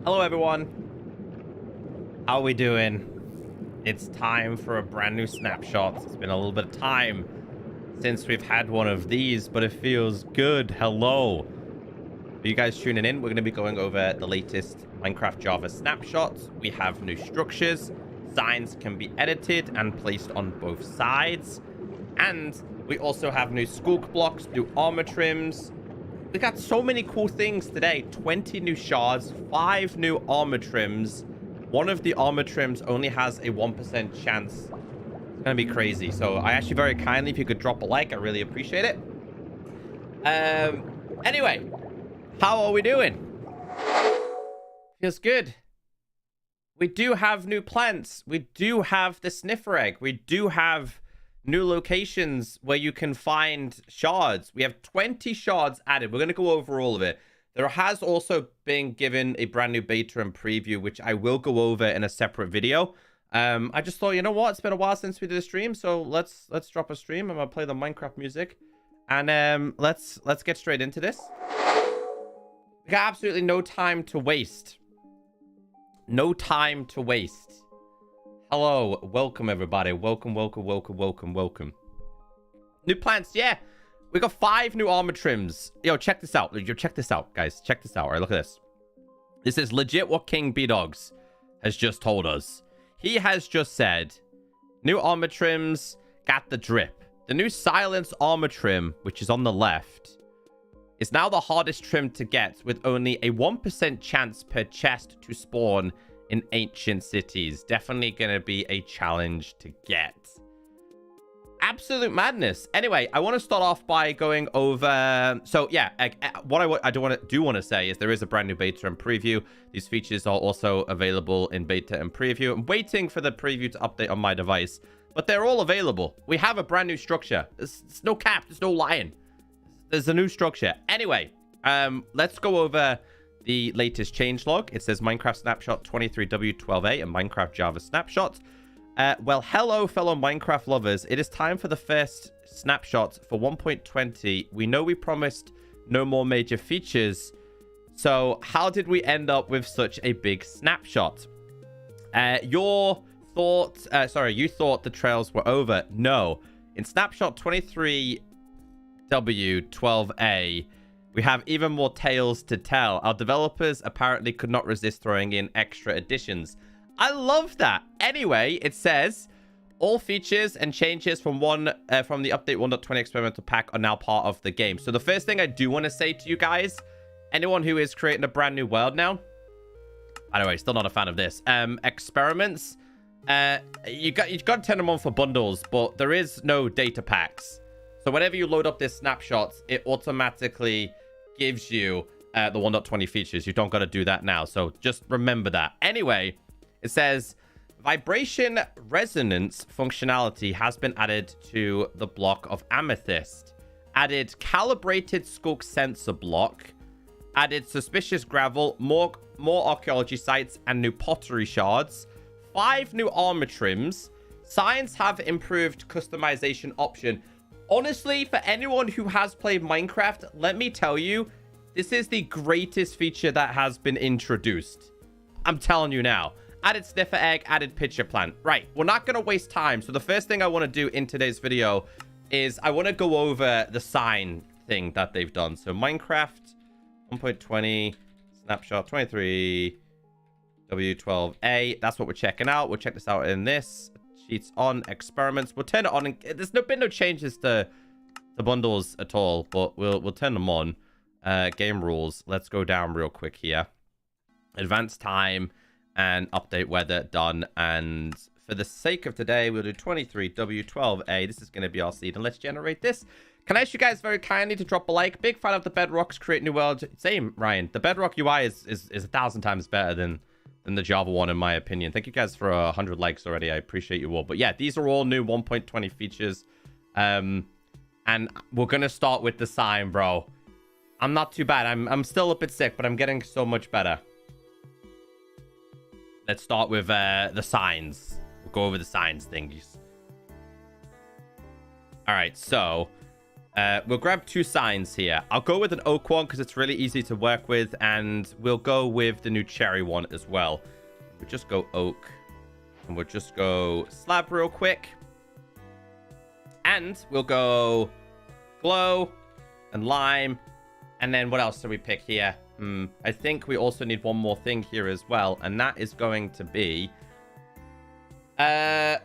Hello everyone, how are we doing? It's time for a brand new snapshot. It's been a little bit of time since we've had one of these, but it feels good. Hello. For you guys tuning in, we're going to be going over the latest Minecraft Java snapshots. We have new structures, signs can be edited and placed on both sides, and we also have new Sculk blocks, new armor trims. We got so many cool things today. 20 new shards, 5 new armor trims. One of the armor trims only has a 1% chance. It's gonna be crazy. So I actually very kindly, if you could drop a like, I really appreciate it. Anyway, how are we doing? Feels good. We do have new plants. We do have the sniffer egg. We do have new locations where you can find shards. We have 20 shards added. We're going to go over all of it. There has also been given a brand new beta and preview, which I will go over in a separate video. I just thought, you know what? It's been a while since we did a stream, so let's drop a stream. I'm going to play the Minecraft music. And let's get straight into this. We got absolutely no time to waste. No time to waste. Hello, welcome everybody. Welcome. New plants, yeah. We got 5 new armor trims. Yo, check this out. Check this out, guys. Check this out. All right, look at this. This is legit what King B-Dogs has just told us. He has just said, new armor trims got the drip. The new silence armor trim, which is on the left, is now the hardest trim to get, with only a 1% chance per chest to spawn in ancient cities. Definitely gonna be a challenge to get. Absolute madness. Anyway, I want to start off by going over, so yeah, what I do want to say is there is a brand new beta and preview. These features are also available in beta and preview. I'm waiting for the preview to update on my device, but they're all available. We have a brand new structure. There's no cap, there's no lying. There's a new structure. Anyway, let's go over the latest changelog. It says Minecraft Snapshot 23w12a and Minecraft Java Snapshot. Well, hello, fellow Minecraft lovers. It is time for the first snapshot for 1.20. We know we promised no more major features. So how did we end up with such a big snapshot? You thought the trails were over. No. In Snapshot 23w12a, we have even more tales to tell. Our developers apparently could not resist throwing in extra additions. I love that. Anyway, it says all features and changes from the update 1.20 experimental pack are now part of the game. So the first thing I do want to say to you guys, anyone who is creating a brand new world now, by the way, still not a fan of this. Experiments, you got to turn them on for bundles, but there is no data packs. So whenever you load up this snapshot, it automatically gives you the 1.20 features. You don't got to do that now. So just remember that. Anyway, it says vibration resonance functionality has been added to the block of amethyst. Added calibrated Sculk sensor block. Added suspicious gravel, more archaeology sites, and new pottery shards. 5 new armor trims. Signs have improved customization option. Honestly, for anyone who has played Minecraft, let me tell you, this is the greatest feature that has been introduced. I'm telling you now. Added sniffer egg, added pitcher plant. Right, we're not going to waste time. So the first thing I want to do in today's video is I want to go over the sign thing that they've done. So Minecraft 1.20 Snapshot 23w12a. That's what we're checking out. We'll check this out in this. Sheets on, experiments. We'll turn it on. And there's been no changes to the bundles at all, but we'll turn them on. Game rules. Let's go down real quick here. Advanced time and update weather done. And for the sake of today, we'll do 23w12a. This is going to be our seed. And let's generate this. Can I ask you guys very kindly to drop a like? Big fan of the Bedrocks create new world. Same, Ryan. The Bedrock UI is 1,000 times better than the Java one, in my opinion. Thank you guys for 100 likes already. I appreciate you all. But yeah, these are all new 1.20 features. And we're going to start with the sign, bro. I'm not too bad. I'm still a bit sick, but I'm getting so much better. Let's start with the signs. We'll go over the signs thingies. All right, so We'll grab 2 signs here. I'll go with an oak one because it's really easy to work with. And we'll go with the new cherry one as well. We'll just go oak. And we'll just go slab real quick. And we'll go glow and lime. And then what else do we pick here? I think we also need one more thing here as well. And that is going to be...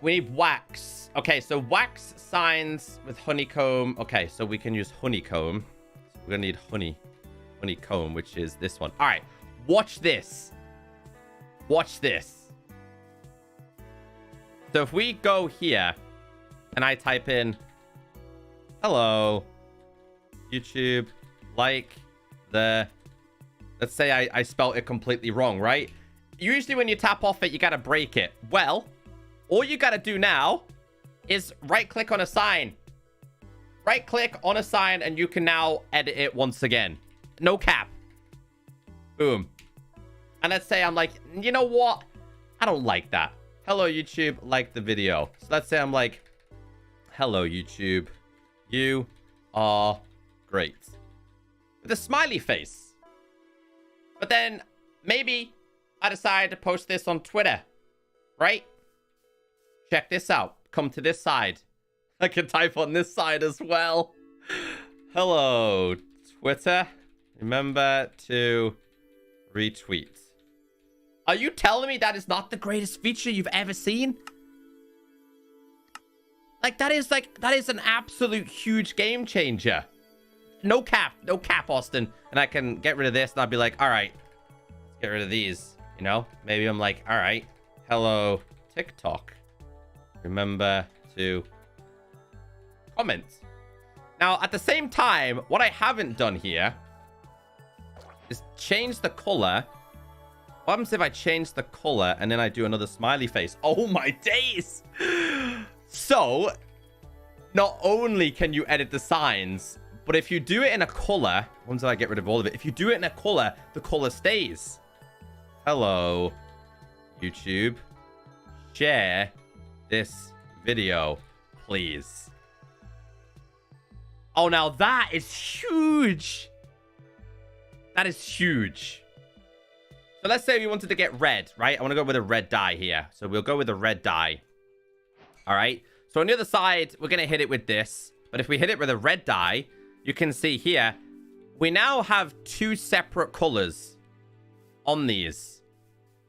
we need wax. Okay, so wax signs with honeycomb. Okay, so we can use honeycomb. So we're gonna need honeycomb, which is this one. All right, watch this. Watch this. So if we go here and I type in, hello, YouTube, like the... Let's say I spelled it completely wrong, right? Usually when you tap off it, you gotta break it. Well, all you gotta do now is right-click on a sign. Right-click on a sign, and you can now edit it once again. No cap. Boom. And let's say I'm like, you know what? I don't like that. Hello, YouTube. Like the video. So let's say I'm like, hello, YouTube. You are great. With a smiley face. But then maybe I decide to post this on Twitter. Right? Check this out. Come to this side. I can type on this side as well. Hello, Twitter. Remember to retweet. Are you telling me that is not the greatest feature you've ever seen? That is an absolute huge game changer. No cap, Austin. And I can get rid of this and I'll be like, all right, let's get rid of these. You know, maybe I'm like, all right, hello, TikTok. Remember to comment. Now, at the same time, what I haven't done here is change the color. What happens if I change the color and then I do another smiley face? Oh my days! So, not only can you edit the signs, but if you do it in a color, once I get rid of all of it, if you do it in a color, the color stays. Hello, YouTube. Share this video, please. Oh, now that is huge. That is huge. So let's say we wanted to get red, right? I want to go with a red dye here. So we'll go with a red dye. All right. So on the other side, we're going to hit it with this. But if we hit it with a red dye, you can see here, we now have 2 separate colors on these.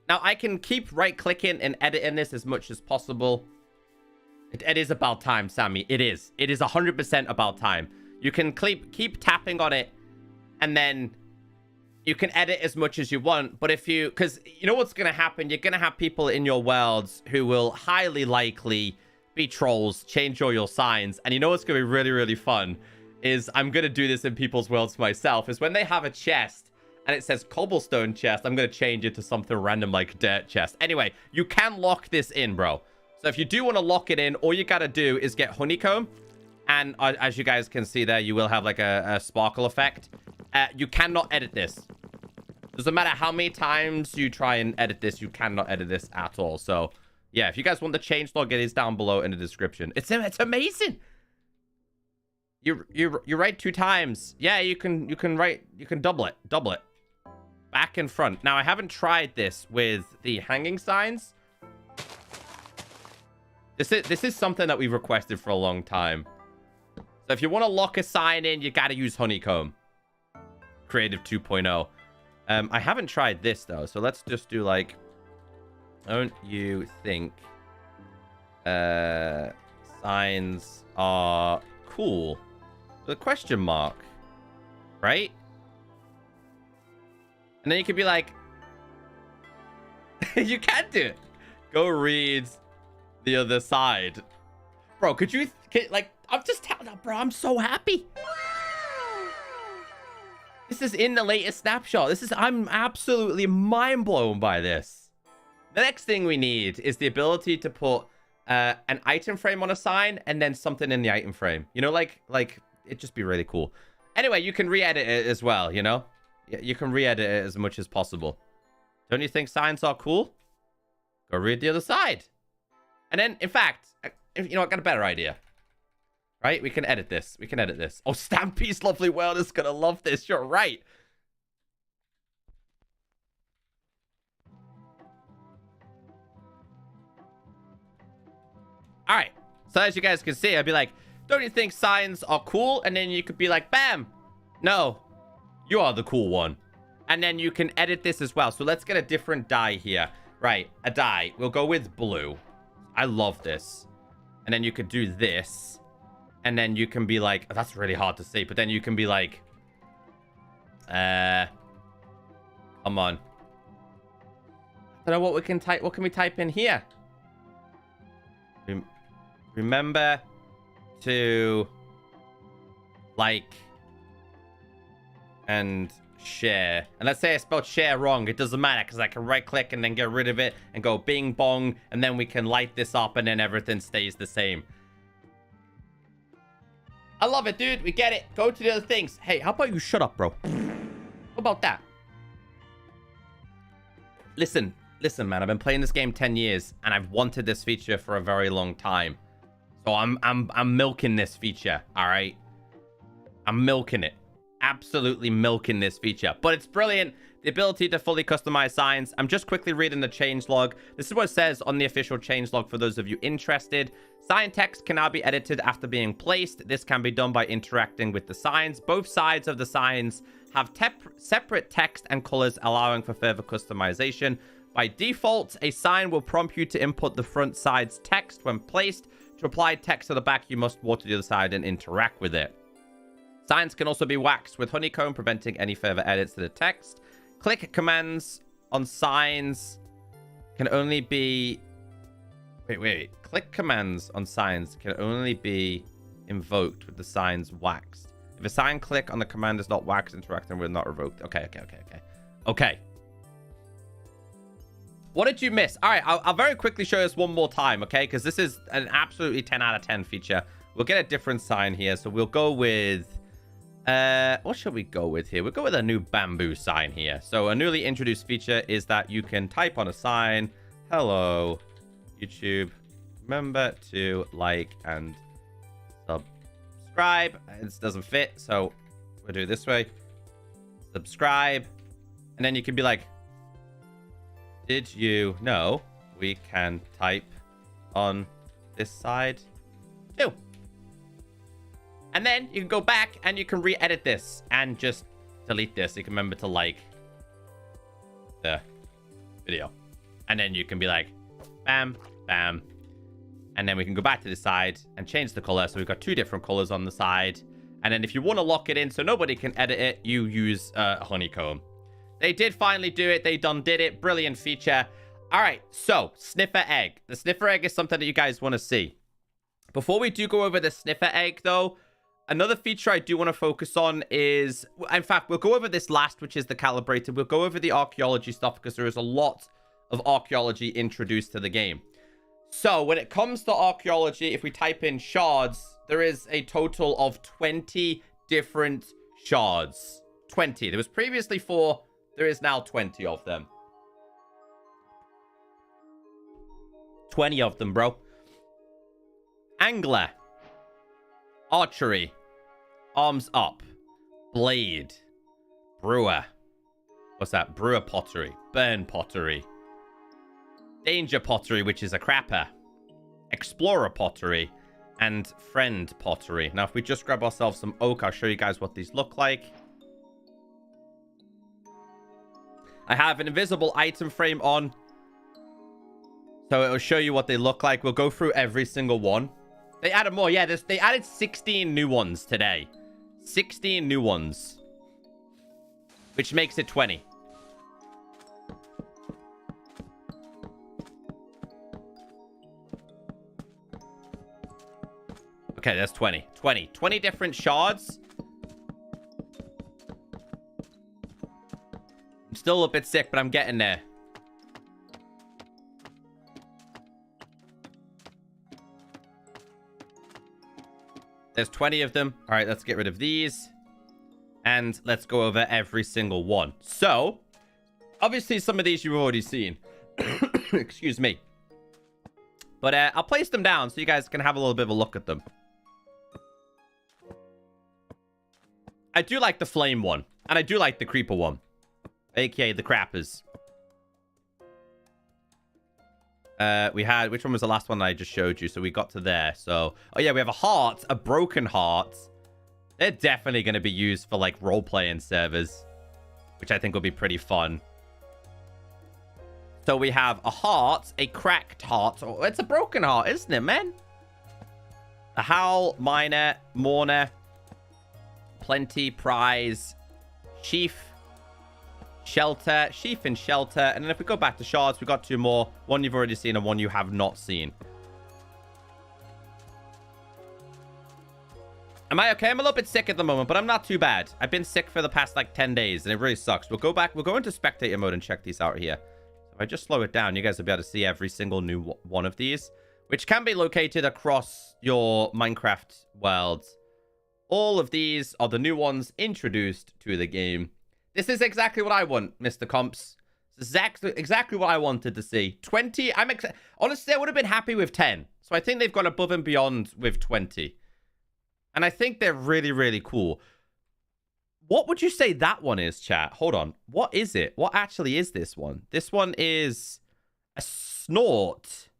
Now, I can keep right-clicking and editing this as much as possible. It is about time, Sammy. It is. It is 100% about time. You can keep tapping on it, and then you can edit as much as you want. But if you... Because you know what's going to happen? You're going to have people in your worlds who will highly likely be trolls, change all your signs. And you know what's going to be really, really fun? Is I'm going to do this in people's worlds myself. Is when they have a chest and it says cobblestone chest, I'm going to change it to something random like dirt chest. Anyway, you can lock this in, bro. So if you do want to lock it in, all you got to do is get honeycomb. And as you guys can see there, you will have like a sparkle effect. You cannot edit this. Doesn't matter how many times you try and edit this, you cannot edit this at all. So yeah, if you guys want the changelog, it is down below in the description. It's amazing. You write 2 times. Yeah, you can double it. Back and front. Now I haven't tried this with the hanging signs. This is something that we've requested for a long time. So if you want to lock a sign in, you got to use honeycomb. Creative 2.0. I haven't tried this though, so let's just do like, don't you think signs are cool? The question mark, right? And then you could be like, you can't do it. Go read the other side, bro. Could you like? I'm just telling you, bro. I'm so happy. This is in the latest snapshot. I'm absolutely mind blown by this. The next thing we need is the ability to put an item frame on a sign and then something in the item frame. You know, like it'd just be really cool. Anyway, you can re-edit it as well, you know? You can re-edit it as much as possible. Don't you think signs are cool? Go read the other side. And then, in fact, you know, I got a better idea. Right? We can edit this. We can edit this. Oh, Stampy's Lovely World is going to love this. You're right. All right. So as you guys can see, I'd be like, don't you think signs are cool? And then you could be like, bam. No, you are the cool one. And then you can edit this as well. So let's get a different dye here. Right, a dye. We'll go with blue. I love this. And then you could do this. And then you can be like, oh, that's really hard to see. But then you can be like, come on. I don't know what we can type. What can we type in here? Remember to like and share. And let's say I spelled share wrong. It doesn't matter because I can right click and then get rid of it and go bing bong. And then we can light this up and then everything stays the same. I love it, dude. We get it. Go to the other things. Hey, how about you shut up, bro? How about that? Listen, man. I've been playing this game 10 years and I've wanted this feature for a very long time. So I'm milking this feature, all right? I'm milking it. Absolutely milking this feature. But it's brilliant. The ability to fully customize signs. I'm just quickly reading the changelog. This is what it says on the official changelog for those of you interested. Sign text can now be edited after being placed. This can be done by interacting with the signs. Both sides of the signs have separate text and colors, allowing for further customization. By default, a sign will prompt you to input the front side's text when placed. To apply text to the back, you must walk to the other side and interact with it. Signs can also be waxed with honeycomb, preventing any further edits to the text. Click commands on signs can only be... Wait. Click commands on signs can only be invoked with the signs waxed. If a sign click on the command is not waxed, interacting with not revoked. Okay. What did you miss? All right, I'll very quickly show this one more time, okay? Because this is an absolutely 10 out of 10 feature. We'll get a different sign here. So we'll go with... what should we go with here? We'll go with a new bamboo sign here. So a newly introduced feature is that you can type on a sign, hello, YouTube. Remember to like and subscribe. It doesn't fit, so we'll do it this way. Subscribe. And then you can be like, did you know we can type on this side too? And then you can go back and you can re-edit this and just delete this. You can remember to like the video. And then you can be like, bam, bam. And then we can go back to the side and change the color. So we've got two different colors on the side. And then if you want to lock it in so nobody can edit it, you use honeycomb. They did finally do it. They done did it. Brilliant feature. All right. So Sniffer Egg. The Sniffer Egg is something that you guys want to see. Before we do go over the Sniffer Egg though, another feature I do want to focus on is, in fact, we'll go over this last, which is the Calibrated. We'll go over the archaeology stuff because there is a lot of archaeology introduced to the game. So when it comes to archaeology, if we type in shards, there is a total of 20 different shards. 20. There was previously 4. There is now 20 of them. 20 of them, bro. Angler. Archery. Arms up. Blade. Brewer. What's that? Brewer pottery. Burn pottery. Danger pottery, which is a crapper. Explorer pottery. And friend pottery. Now, if we just grab ourselves some oak, I'll show you guys what these look like. I have an invisible item frame on. So it'll show you what they look like. We'll go through every single one. They added more. Yeah, they added 16 new ones today. 16 new ones. Which makes it 20. Okay, that's 20. 20 different shards. I'm still a bit sick, but I'm getting there. There's 20 of them. All right, let's get rid of these. And let's go over every single one. So, obviously, some of these you've already seen. Excuse me. But I'll place them down so you guys can have a little bit of a look at them. I do like the flame one. And I do like the creeper one. AKA the crappers. We had... Which one was the last one that I just showed you? So we got to there. So... Oh, yeah. We have a heart. A broken heart. They're definitely going to be used for, like, role-playing servers. Which I think will be pretty fun. So we have a heart. A cracked heart. Oh, it's a broken heart, isn't it, man? A howl. Miner. Mourner. Plenty. Prize. Sheaf. Shelter. Sheaf and shelter. And then if we go back to shards, we got two more. One you've already seen and one you have not seen. Am I okay? I'm a little bit sick at the moment, but I'm not too bad. I've been sick for the past like 10 days and it really sucks. We'll go back. We'll go into spectator mode and check these out here. If I just slow it down, you guys will be able to see every single new one of these, which can be located across your Minecraft worlds. All of these are the new ones introduced to the game. This is exactly what I want, Mr. Comps. This is exactly what I wanted to see. 20. Honestly, I would have been happy with 10. So I think they've gone above and beyond with 20. And I think they're really, really cool. What would you say that one is, chat? Hold on. What is it? What actually is this one? This one is a snort.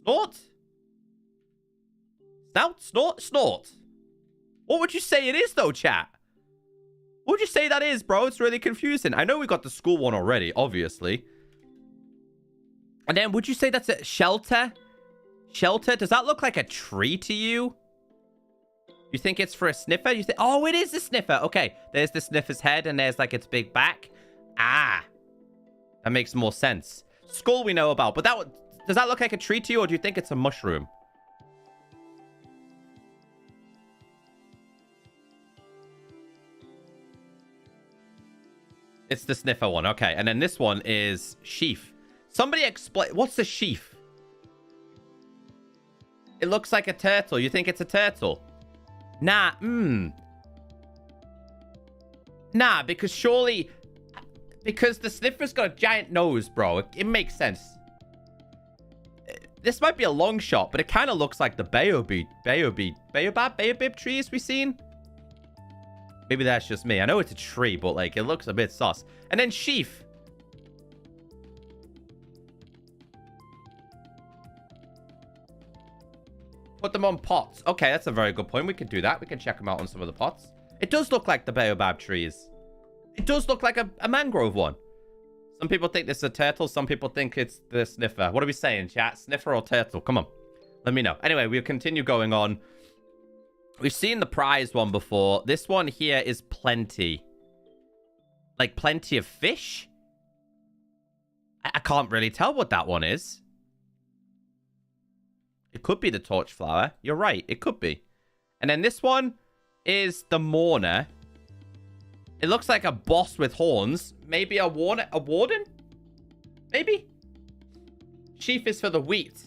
Snort? Snout? Snort? Snort. What would you say it is, though, chat? What would you say that is, bro? It's really confusing. I know we got the school one already, obviously. And then, would you say that's a shelter? Shelter? Does that look like a tree to you? You think it's for a sniffer? You think, oh, it is a sniffer. Okay, there's the sniffer's head, and there's, like, its big back. Ah. That makes more sense. Skull we know about, but does that look like a tree to you, or do you think it's a mushroom? It's the sniffer one. Okay. And then this one is sheaf. Somebody explain. What's a sheaf? It looks like a turtle. You think it's a turtle? Nah. Nah, because surely... Because the sniffer's got a giant nose, bro. It makes sense. This might be a long shot, but it kind of looks like the baobab trees we've seen. Maybe that's just me. I know it's a tree, but, like, it looks a bit sus. And then sheaf. Put them on pots. Okay, that's a very good point. We could do that. We can check them out on some of the pots. It does look like the baobab trees. It does look like a mangrove one. Some people think this is a turtle. Some people think it's the sniffer. What are we saying, chat? Sniffer or turtle? Come on. Let me know. Anyway, we'll continue going on. We've seen the prize one before. This one here is plenty. Like plenty of fish? I can't really tell what that one is. It could be the torch flower. You're right. It could be. And then this one is the mourner. It looks like a boss with horns. Maybe a warden? Maybe? Sheaf is for the wheat.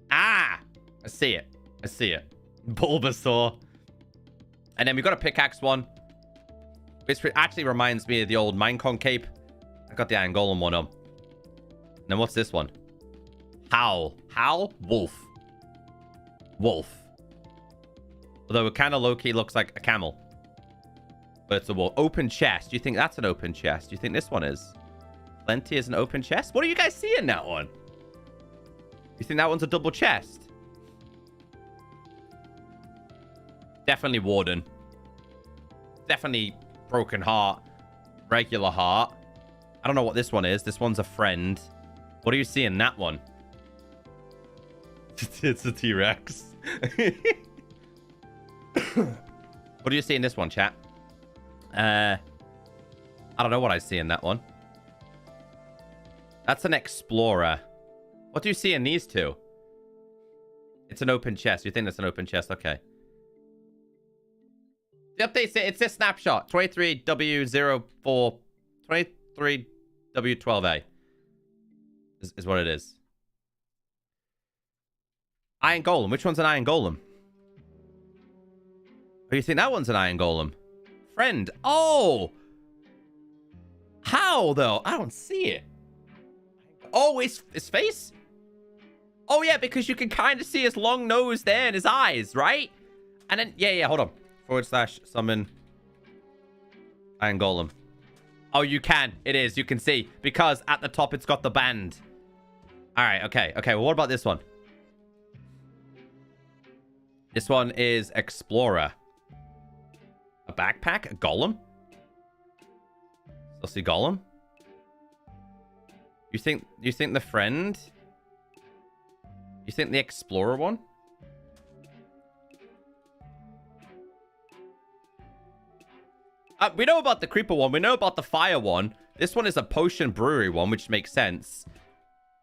Ah! I see it. I see it. Bulbasaur. And then we got a pickaxe one, which actually reminds me of the old Minecon cape. I got the Iron Golem one on. And then what's this one? Howl. Howl? Wolf. Wolf. Although it kind of low-key looks like a camel. But it's a wolf. Open chest. Do you think that's an open chest? Do you think this one is? Plenty is an open chest? What do you guys see in that one? You think that one's a double chest? Definitely warden. Definitely broken heart. Regular heart. I don't know what this one is. This one's a friend. What do you see in that one? It's a T-Rex. What do you see in this one, chat? I don't know what I see in that one. That's an explorer. What do you see in these two? It's an open chest. You think that's an open chest? Okay. The update says it's a snapshot. 23w04... 23w12a. Is what it is. Iron Golem. Which one's an Iron Golem? Oh, you think that one's an Iron Golem? Friend. Oh! How, though? I don't see it. Oh, his face? Oh, yeah, because you can kind of see his long nose there and his eyes, right? And then, yeah, hold on. / summon Iron Golem. Oh, you can. It is. You can see. Because at the top, it's got the band. All right. Okay. Okay. Well, what about this one? This one is Explorer. A backpack? A golem? Still see golem? You think the friend? You think the Explorer one? We know about the Creeper one. We know about the Fire one. This one is a Potion Brewery one, which makes sense.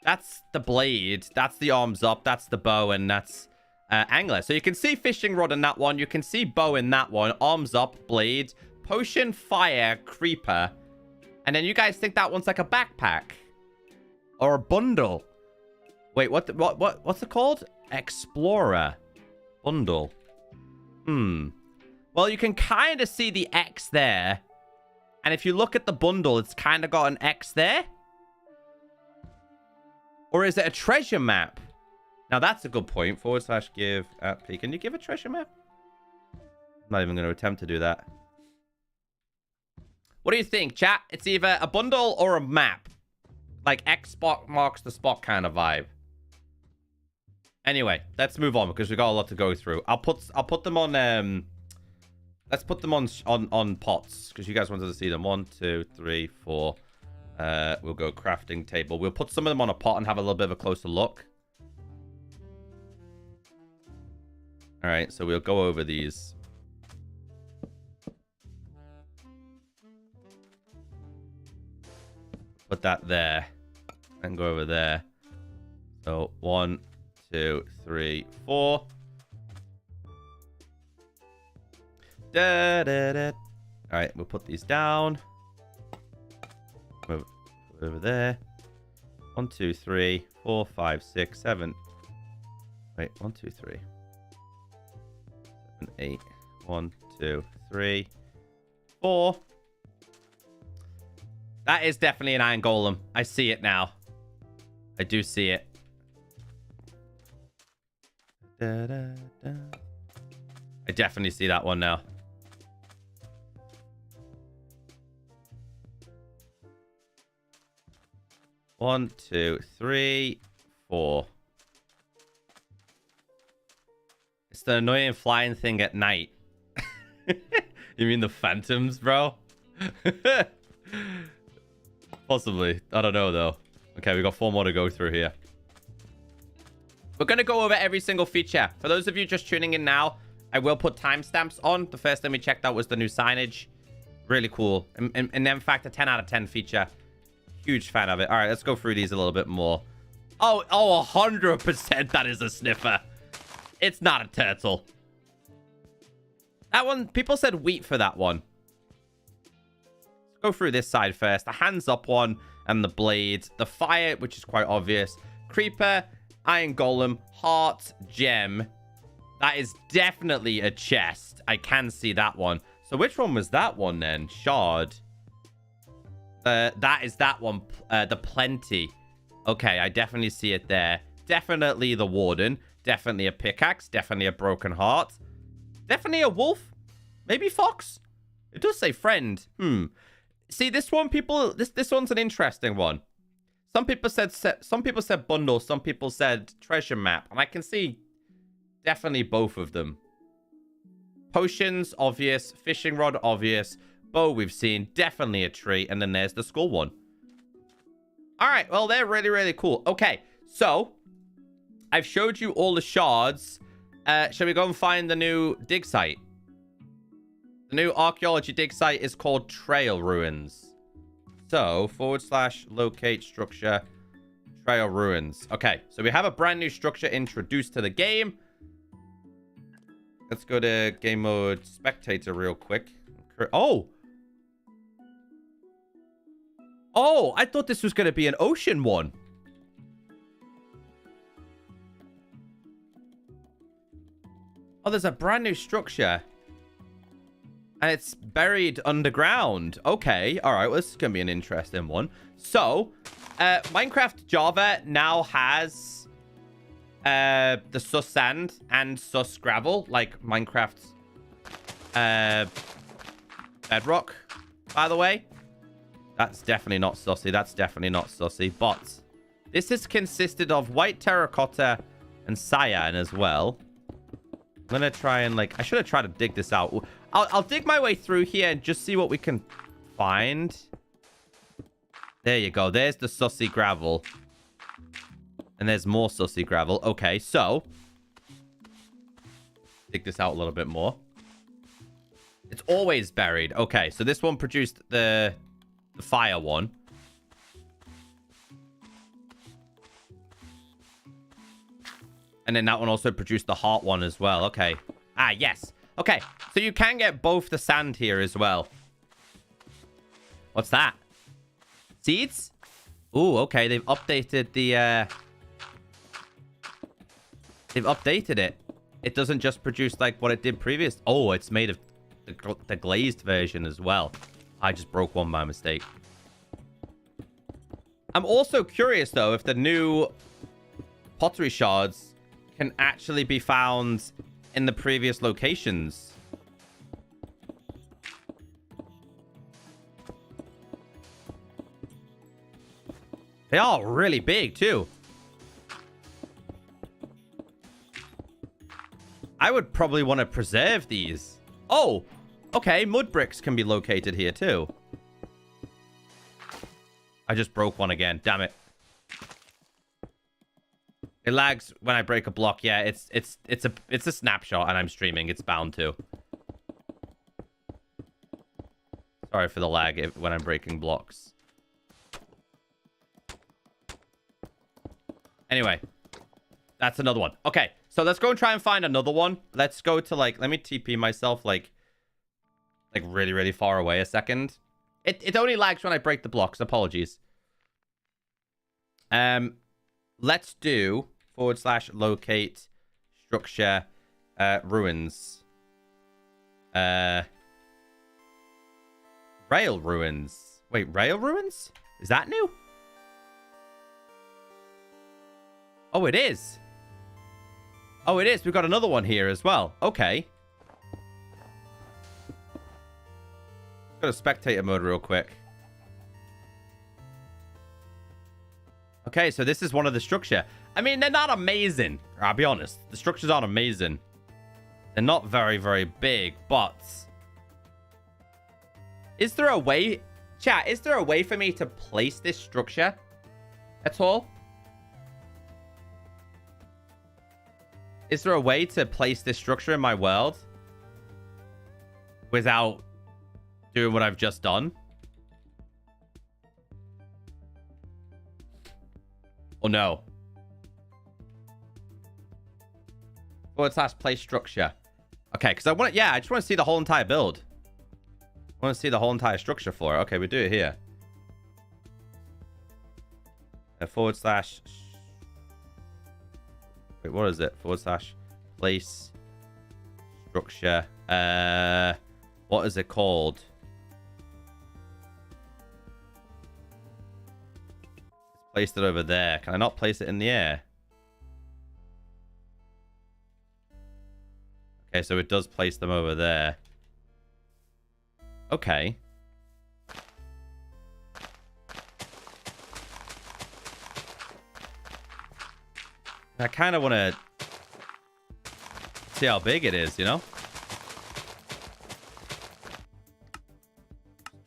That's the blade. That's the arms up. That's the bow, and that's angler. So you can see fishing rod in that one. You can see bow in that one. Arms up, blade, potion, fire, creeper. And then you guys think that one's like a backpack or a bundle. Wait, what's it called? Explorer bundle. Well, you can kind of see the X there. And if you look at the bundle, it's kind of got an X there. Or is it a treasure map? Now, that's a good point. / give at P. Can you give a treasure map? I'm not even going to attempt to do that. What do you think, chat? It's either a bundle or a map. Like X spot marks the spot kind of vibe. Anyway, let's move on because we've got a lot to go through. I'll put them on... Let's put them on pots because you guys wanted to see them. 1, 2, 3, 4. We'll go crafting table. We'll put some of them on a pot and have a little bit of a closer look. All right, so we'll go over these. Put that there and go over there. So 1, 2, 3, 4. Da, da, da. All right, we'll put these down. Move over there. 1, 2, 3, 4, 5, 6, 7. Wait, 1, 2, 3. 7, 8. 1, 2, 3, 4. That is definitely an iron golem. I see it now. I do see it. Da, da, da. I definitely see that one now. One, 2, 3, 4. It's the annoying flying thing at night. You mean the phantoms, bro? Possibly. I don't know, though. Okay, we got 4 more to go through here. We're going to go over every single feature. For those of you just tuning in now, I will put timestamps on. The first thing we checked out was the new signage. Really cool. And in fact, a 10 out of 10 feature. Huge fan of it. All right, let's go through these a little bit more. Oh, 100% that is a sniffer. It's not a turtle. That one, people said wheat for that one. Let's go through this side first. The hands up one and the blade. The fire, which is quite obvious. Creeper, iron golem, heart, gem. That is definitely a chest. I can see that one. So which one was that one then? Shard. That is that one. The plenty. Okay, I definitely see it there. Definitely the warden. Definitely a pickaxe. Definitely a broken heart. Definitely a wolf. Maybe fox. It does say friend. See, this one, people. This one's an interesting one. Some people said bundle. Some people said treasure map, and I can see definitely both of them. Potions, obvious. Fishing rod, obvious. Bow, we've seen. Definitely a tree. And then there's the skull one. All right. Well, they're really, really cool. Okay. So, I've showed you all the shards. Shall we go and find the new dig site? The new archaeology dig site is called Trail Ruins. So, / locate structure, Trail Ruins. Okay. So, we have a brand new structure introduced to the game. Let's go to game mode spectator real quick. Oh! Oh, I thought this was going to be an ocean one. Oh, there's a brand new structure. And it's buried underground. Okay, all right. Well, this is going to be an interesting one. So, Minecraft Java now has the sus sand and sus gravel, like Minecraft's bedrock, by the way. That's definitely not sussy. That's definitely not sussy. But this is consisted of white terracotta and cyan as well. I'm gonna try and like, I should have tried to dig this out. I'll dig my way through here and just see what we can find. There you go. There's the sussy gravel. And there's more sussy gravel. Okay, so dig this out a little bit more. It's always buried. Okay, so this one produced the fire one. And then that one also produced the heart one as well. Okay. Ah, yes. Okay, so you can get both the sand here as well. What's that? Seeds? Ooh, okay. They've updated the... They've updated it. It doesn't just produce like what it did previous. Oh, it's made of the glazed version as well. I just broke one by mistake. I'm also curious, though, if the new pottery shards can actually be found in the previous locations. They are really big, too. I would probably want to preserve these. Oh, okay. Mud bricks can be located here, too. I just broke one again. Damn it. It lags when I break a block. Yeah, it's a snapshot and I'm streaming. It's bound to. Sorry for the lag when I'm breaking blocks. Anyway, that's another one. Okay, so let's go and try and find another one. Let's go to like, let me TP myself like really, really far away a second. It only lags when I break the blocks. Apologies. Let's do /locate structure ruins. Rail ruins. Wait, rail ruins? Is that new? Oh, it is. Oh, it is. We've got another one here as well. Okay. Go to spectator mode real quick. Okay, so this is one of the structure. I mean, they're not amazing. I'll be honest. The structures aren't amazing. They're not very, very big, but... Is there a way... Chat, is there a way for me to place this structure at all? Is there a way to place this structure in my world without doing what I've just done? Or no? /place structure. Okay, because I want to, yeah, I just want to see the whole entire build. I want to see the whole entire structure for it. Okay, we do it here. /. Wait, what is it? /place structure. What is it called? Let's place it over there. Can I not place it in the air? Okay, so it does place them over there. Okay. I kind of want to see how big it is, you know?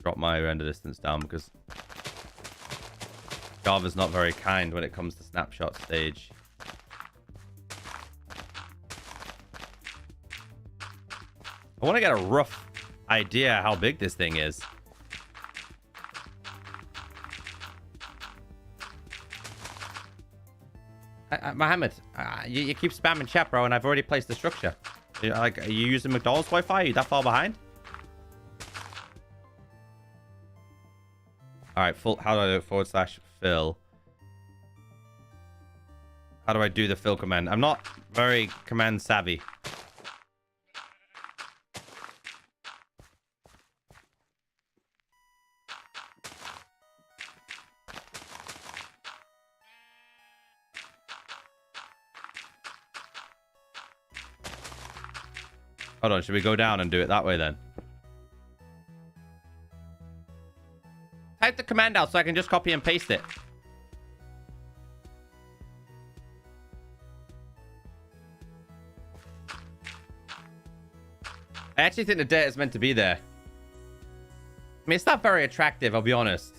Drop my render distance down because Java's not very kind when it comes to snapshot stage. I want to get a rough idea how big this thing is. Mohammed, you keep spamming chat, bro, and I've already placed the structure. Like, are you using McDonald's Wi-Fi? Are you that far behind? All right, how do I do it? /fill. How do I do the fill command? I'm not very command savvy. Hold on, should we go down and do it that way then? Type the command out so I can just copy and paste it. I actually think the data is meant to be there. I mean, it's not very attractive, I'll be honest.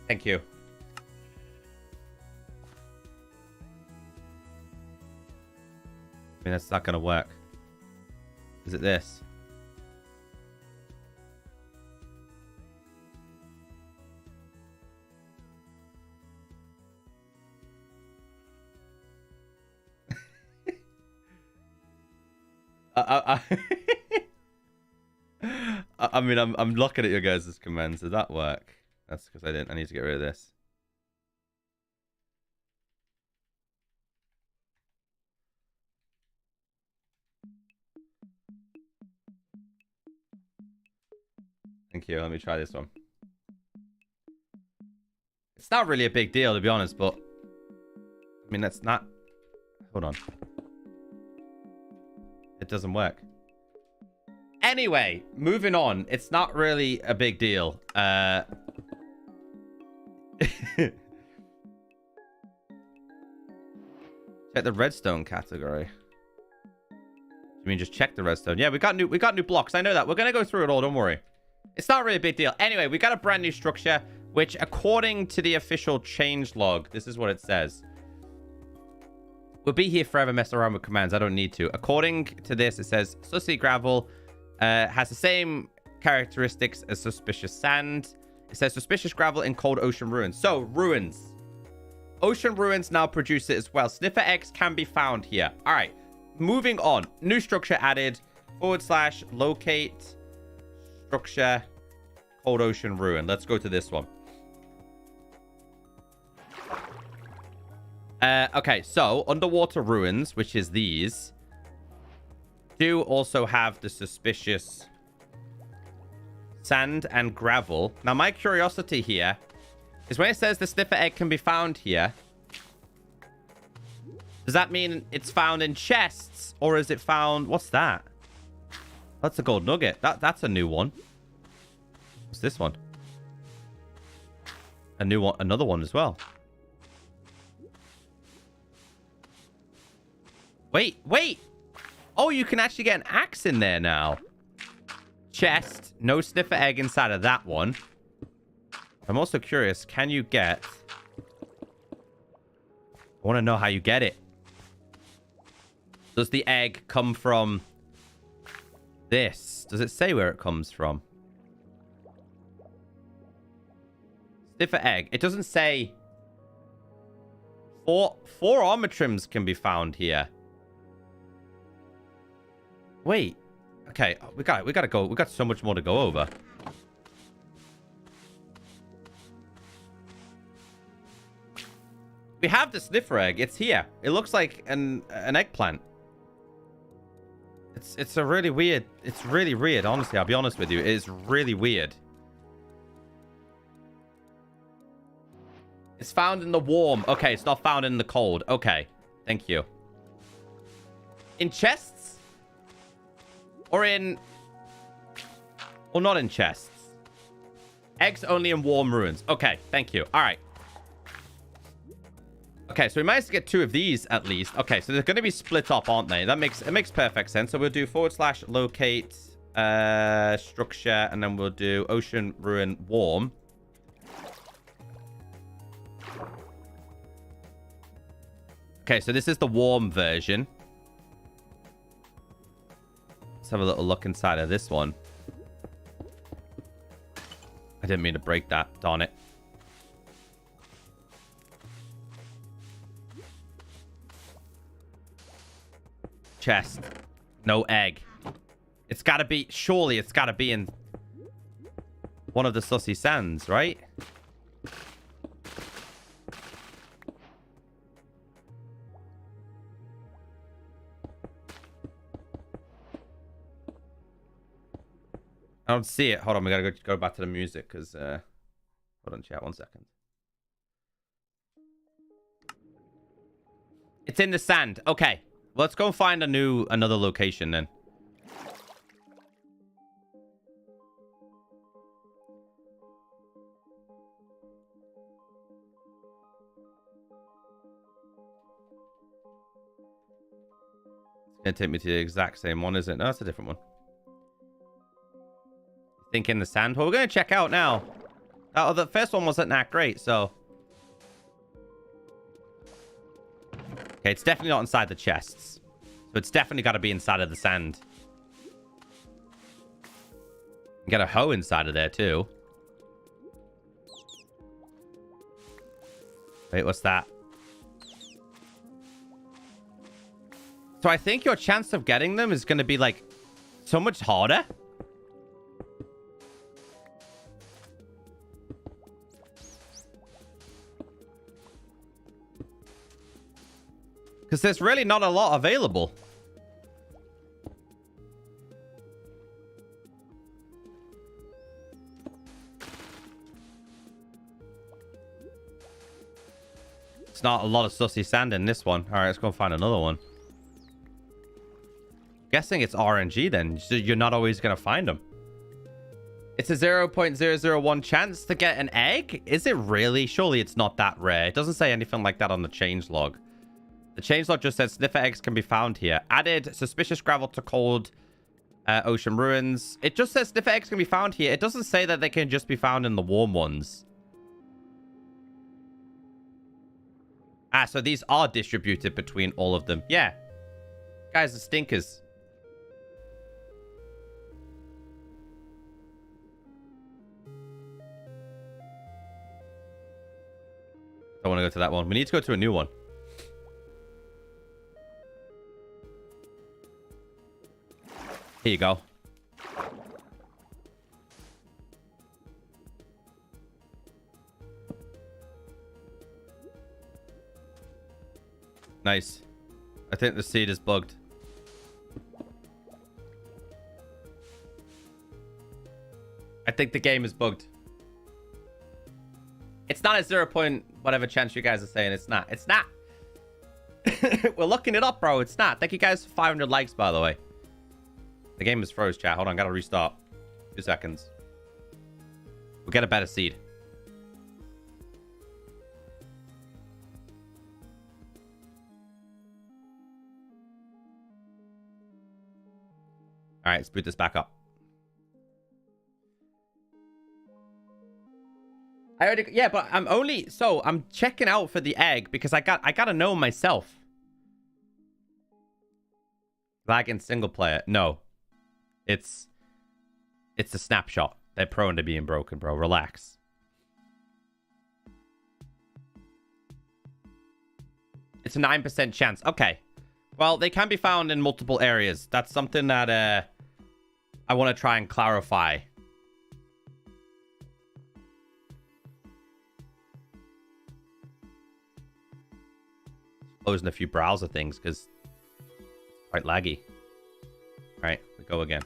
Thank you. I mean, that's not going to work. Is it this? I mean, I'm looking at your guys' commands. Did that work? That's because I need to get rid of this. Thank you. Let me try this one. It's not really a big deal, to be honest, but I mean, that's not... Hold on. It doesn't work. Anyway, moving on. It's not really a big deal. Check the redstone category. You mean just check the redstone? Yeah, we got new blocks. I know that. We're gonna go through it all. Don't worry. It's not really a big deal. Anyway, we got a brand new structure, which, according to the official change log, this is what it says. We'll be here forever messing around with commands. I don't need to. According to this, it says sussy gravel has the same characteristics as suspicious sand. It says suspicious gravel in cold ocean ruins. So, ruins. Ocean ruins now produce it as well. Sniffer eggs can be found here. All right. Moving on. New structure added. / locate structure cold ocean ruin. Let's go to this one. Okay, so underwater ruins, which is these, do also have the suspicious sand and gravel. Now, my curiosity here is when it says the sniffer egg can be found here, does that mean it's found in chests, or is it found... What's that? That's a gold nugget. That's a new one. What's this one? A new one, another one as well. Wait. Oh, you can actually get an axe in there now. Chest. No sniffer egg inside of that one. I'm also curious. Can you get... I want to know how you get it. Does the egg come from this? Does it say where it comes from? Sniffer egg. It doesn't say... Four armor trims can be found here. Wait. Okay, we gotta go. We got so much more to go over. We have the sniffer egg. It's here. It looks like an eggplant. It's a really weird. It's really weird. Honestly, I'll be honest with you. It is really weird. It's found in the warm. Okay, it's not found in the cold. Okay, thank you. In chests? Or in... Or not in chests? Eggs only in warm ruins. Okay, thank you. All right. Okay, so we managed to get 2 of these at least. Okay, so they're going to be split up, aren't they? It makes perfect sense. So we'll do / locate structure, and then we'll do ocean ruin warm. Okay, so this is the warm version. Let's have a little look inside of this one. I didn't mean to break that. Darn it. Chest. No egg. It's got to be... Surely it's got to be in one of the sussy sands, right? I don't see it. Hold on, we gotta go back to the music because hold on, chat, 1 second. It's in the sand. Okay. Let's go find another location then. It's gonna take me to the exact same one, isn't it? No, that's a different one. Think in the sand? Well, we're gonna check out now. Oh, the first one wasn't that great, so. Okay, it's definitely not inside the chests. So it's definitely got to be inside of the sand. You got a hoe inside of there, too. Wait, what's that? So I think your chance of getting them is going to be, like, so much harder. Because there's really not a lot available. It's not a lot of sussy sand in this one. All right, let's go find another one. Guessing it's RNG then. So you're not always going to find them. It's a 0.001 chance to get an egg? Is it really? Surely it's not that rare. It doesn't say anything like that on the changelog. The changelog just says sniffer eggs can be found here. Added suspicious gravel to cold ocean ruins. It just says sniffer eggs can be found here. It doesn't say that they can just be found in the warm ones. Ah, so these are distributed between all of them. Yeah. Guys, the stinkers. I want to go to that one. We need to go to a new one. Here you go. Nice. I think the seed is bugged. I think the game is bugged. It's not a 0 point whatever chance you guys are saying. It's not. It's not. We're looking it up, bro. It's not. Thank you guys for 500 likes, by the way. The game is froze, chat. Hold on. Gotta restart. 2 seconds. We'll get a better seed. All right, let's boot this back up. I already, yeah, but I'm checking out for the egg because I gotta know myself. Lag in single player. No. It's a snapshot. They're prone to being broken, bro. Relax. It's a 9% chance. Okay. Well, they can be found in multiple areas. That's something that I want to try and clarify. Closing a few browser things because it's quite laggy. All right, we go again.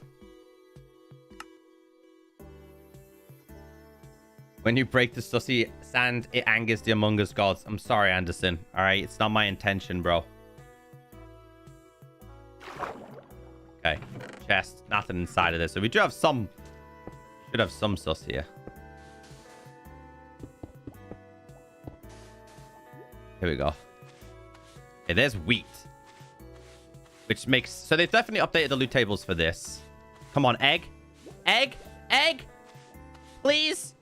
When you break the sussy sand, it angers the Among Us gods. I'm sorry, Anderson. All right, it's not my intention, bro. Okay, chest, nothing inside of this. So we do have some, should have some sus here. Here we go. Okay, there's wheat. Which makes... So they've definitely updated the loot tables for this. Come on, egg. Egg. Egg. Please.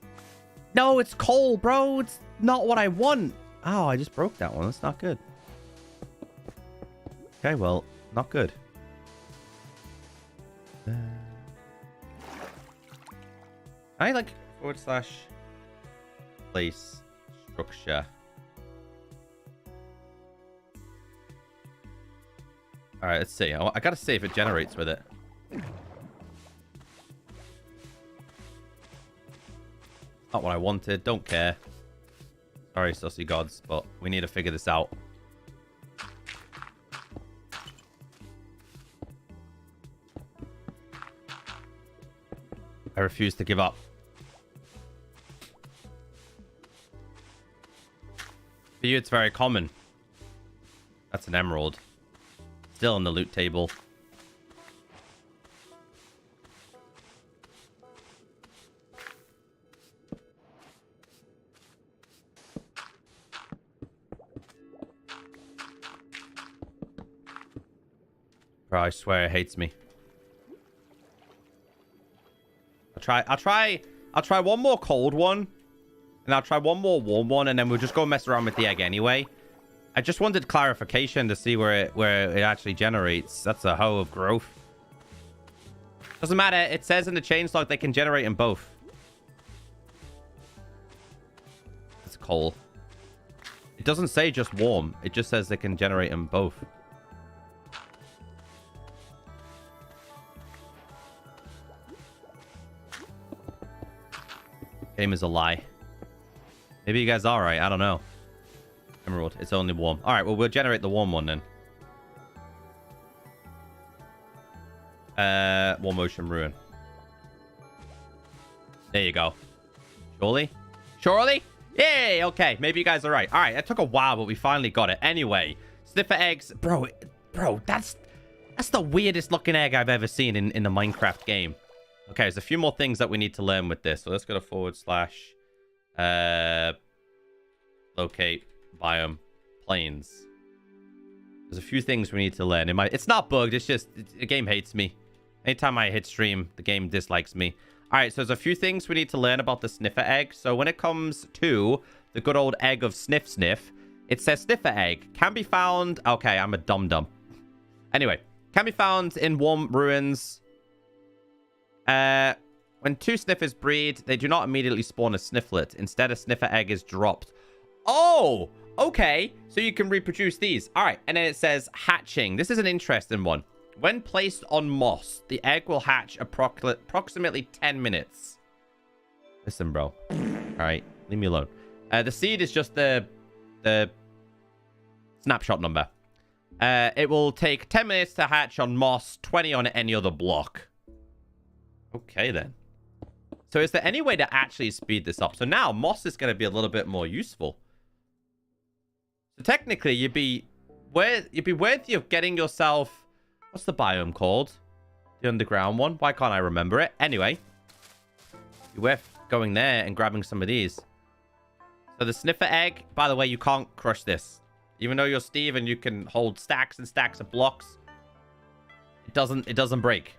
No, it's coal, bro. It's not what I want. Oh, I just broke that one. That's not good. Okay, well, not good. I like / place structure. All right, let's see. I gotta see if it generates with it. Not what I wanted. Don't care. Sorry, sussy gods, but we need to figure this out. I refuse to give up. For you, it's very common. That's an emerald. Still on the loot table. Bro, I swear it hates me. I'll try one more cold one. And I'll try one more warm one, and then we'll just go mess around with the egg anyway. I just wanted clarification to see where it actually generates. That's a hoe of growth. Doesn't matter. It says in the changelog they can generate in both. It's coal. It doesn't say just warm. It just says they can generate in both. Game is a lie. Maybe you guys are right. I don't know. Emerald. It's only warm. All right. Well, we'll generate the warm one then. Warm ocean ruin. There you go. Surely? Surely? Yay! Okay. Maybe you guys are right. All right. It took a while, but we finally got it. Anyway. Sniffer eggs. Bro, that's the weirdest looking egg I've ever seen in the Minecraft game. Okay. There's a few more things that we need to learn with this. So let's go to / locate biome plains. There's a few things we need to learn. It's not bugged. It's just the game hates me. Anytime I hit stream, the game dislikes me. All right, so there's a few things we need to learn about the sniffer egg. So when it comes to the good old egg of sniff, it says sniffer egg can be found. Okay, I'm a dum-dum. Anyway, can be found in warm ruins. When two sniffers breed, they do not immediately spawn a snifflet. Instead, a sniffer egg is dropped. Oh, okay. So you can reproduce these. All right. And then it says hatching. This is an interesting one. When placed on moss, the egg will hatch approximately 10 minutes. Listen, bro. All right. Leave me alone. The seed is just the snapshot number. It will take 10 minutes to hatch on moss, 20 on any other block. Okay, then. So is there any way to actually speed this up? So now moss is going to be a little bit more useful. So technically, you'd be worthy of getting yourself... What's the biome called? The underground one. Why can't I remember it? Anyway. You're worth going there and grabbing some of these. So the sniffer egg, by the way, you can't crush this. Even though you're Steve and you can hold stacks and stacks of blocks, it doesn't break.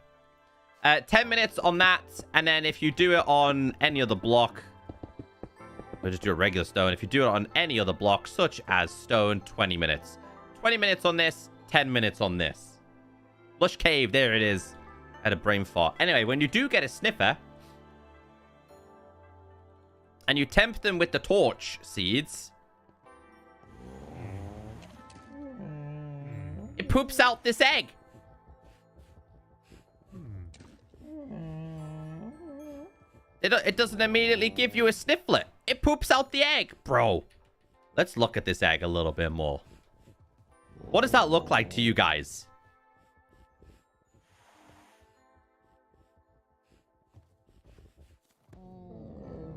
10 minutes on that, and then if you do it on any other block, we'll just do a regular stone. If you do it on any other block, such as stone, 20 minutes. 20 minutes on this, 10 minutes on this. Lush Cave, there it is. Had a brain fart. Anyway, when you do get a sniffer, and you tempt them with the torch seeds, it poops out this egg. It doesn't immediately give you a snifflet. It poops out the egg. Bro, let's look at this egg a little bit more. What does that look like to you guys?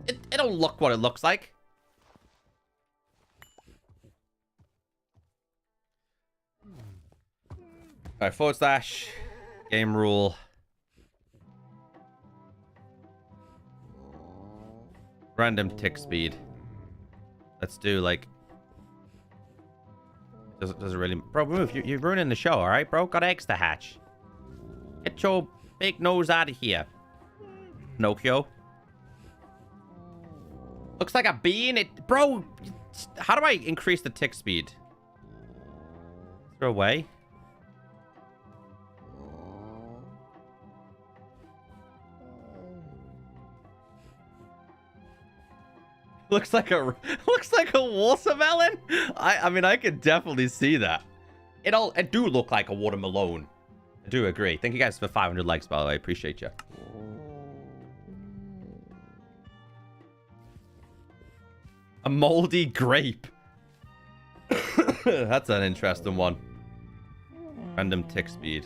It don't look what it looks like. All right, / game rule. Random tick speed. Let's do like... Does it really... Bro, move. You're ruining the show, all right, bro? Got eggs to hatch. Get your big nose out of here, Pinocchio. Looks like a bean. Bro, how do I increase the tick speed? Is there a way? Looks like a watermelon. I mean, I could definitely see that. It do look like a watermelon. I do agree. Thank you guys for 500 likes, by the way. Appreciate you. A moldy grape. That's an interesting one. Random tick speed.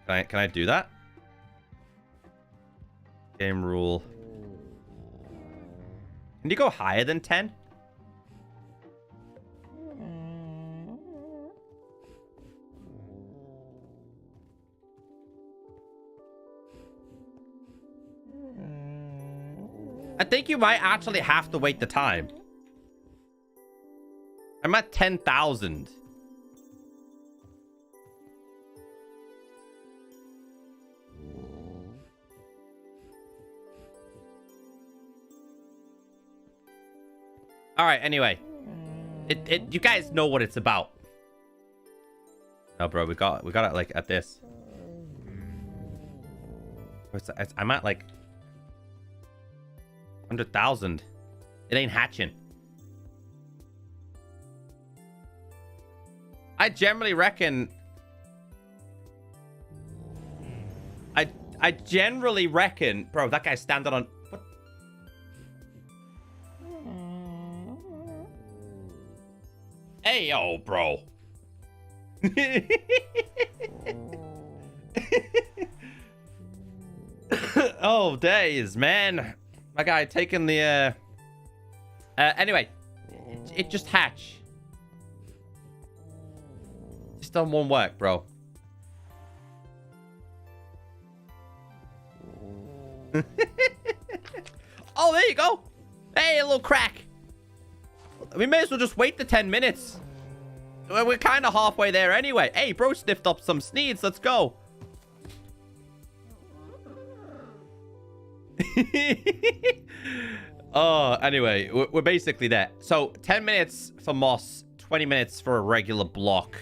Can I do that? Game rule. Can you go higher than 10? I think you might actually have to wait the time. I'm at 10,000. All right, anyway. You guys know what it's about. No, bro, we got it like at this. I'm at like 100,000. It ain't hatching. I generally reckon... I generally reckon... Bro, that guy's standing on... What? Hey, yo, bro. Oh, days, man. My guy taking the... Anyway. It just hatch. Just done one work, bro. Oh, there you go. Hey, a little crack. We may as well just wait the 10 minutes. We're kind of halfway there anyway. Hey, bro sniffed up some sneeds. Let's go. Oh, anyway, we're basically there. So 10 minutes for moss, 20 minutes for a regular block.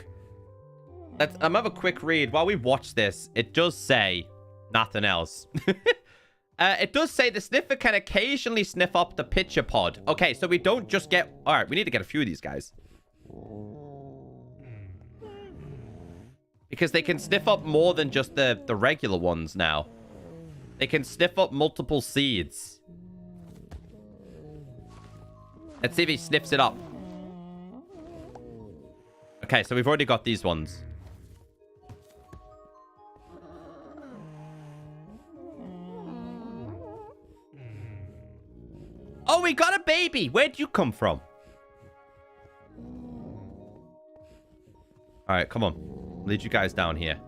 I'm gonna have a quick read while we watch this. It does say nothing else. It does say the sniffer can occasionally sniff up the pitcher pod. Okay, so we don't just get... All right, we need to get a few of these guys. Because they can sniff up more than just the regular ones now. They can sniff up multiple seeds. Let's see if he sniffs it up. Okay, so we've already got these ones. Oh, we got a baby. Where'd you come from? All right, come on. Lead you guys down here.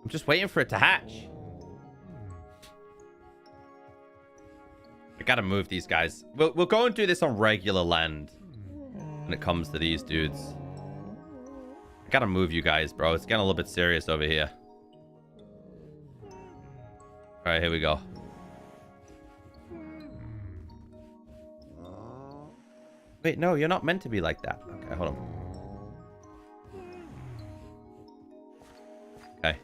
I'm just waiting for it to hatch. I gotta move these guys. We'll go and do this on regular land when it comes to these dudes. I gotta move you guys, bro. It's getting a little bit serious over here. All right, here we go. Wait, no, you're not meant to be like that. Okay, hold on. Okay.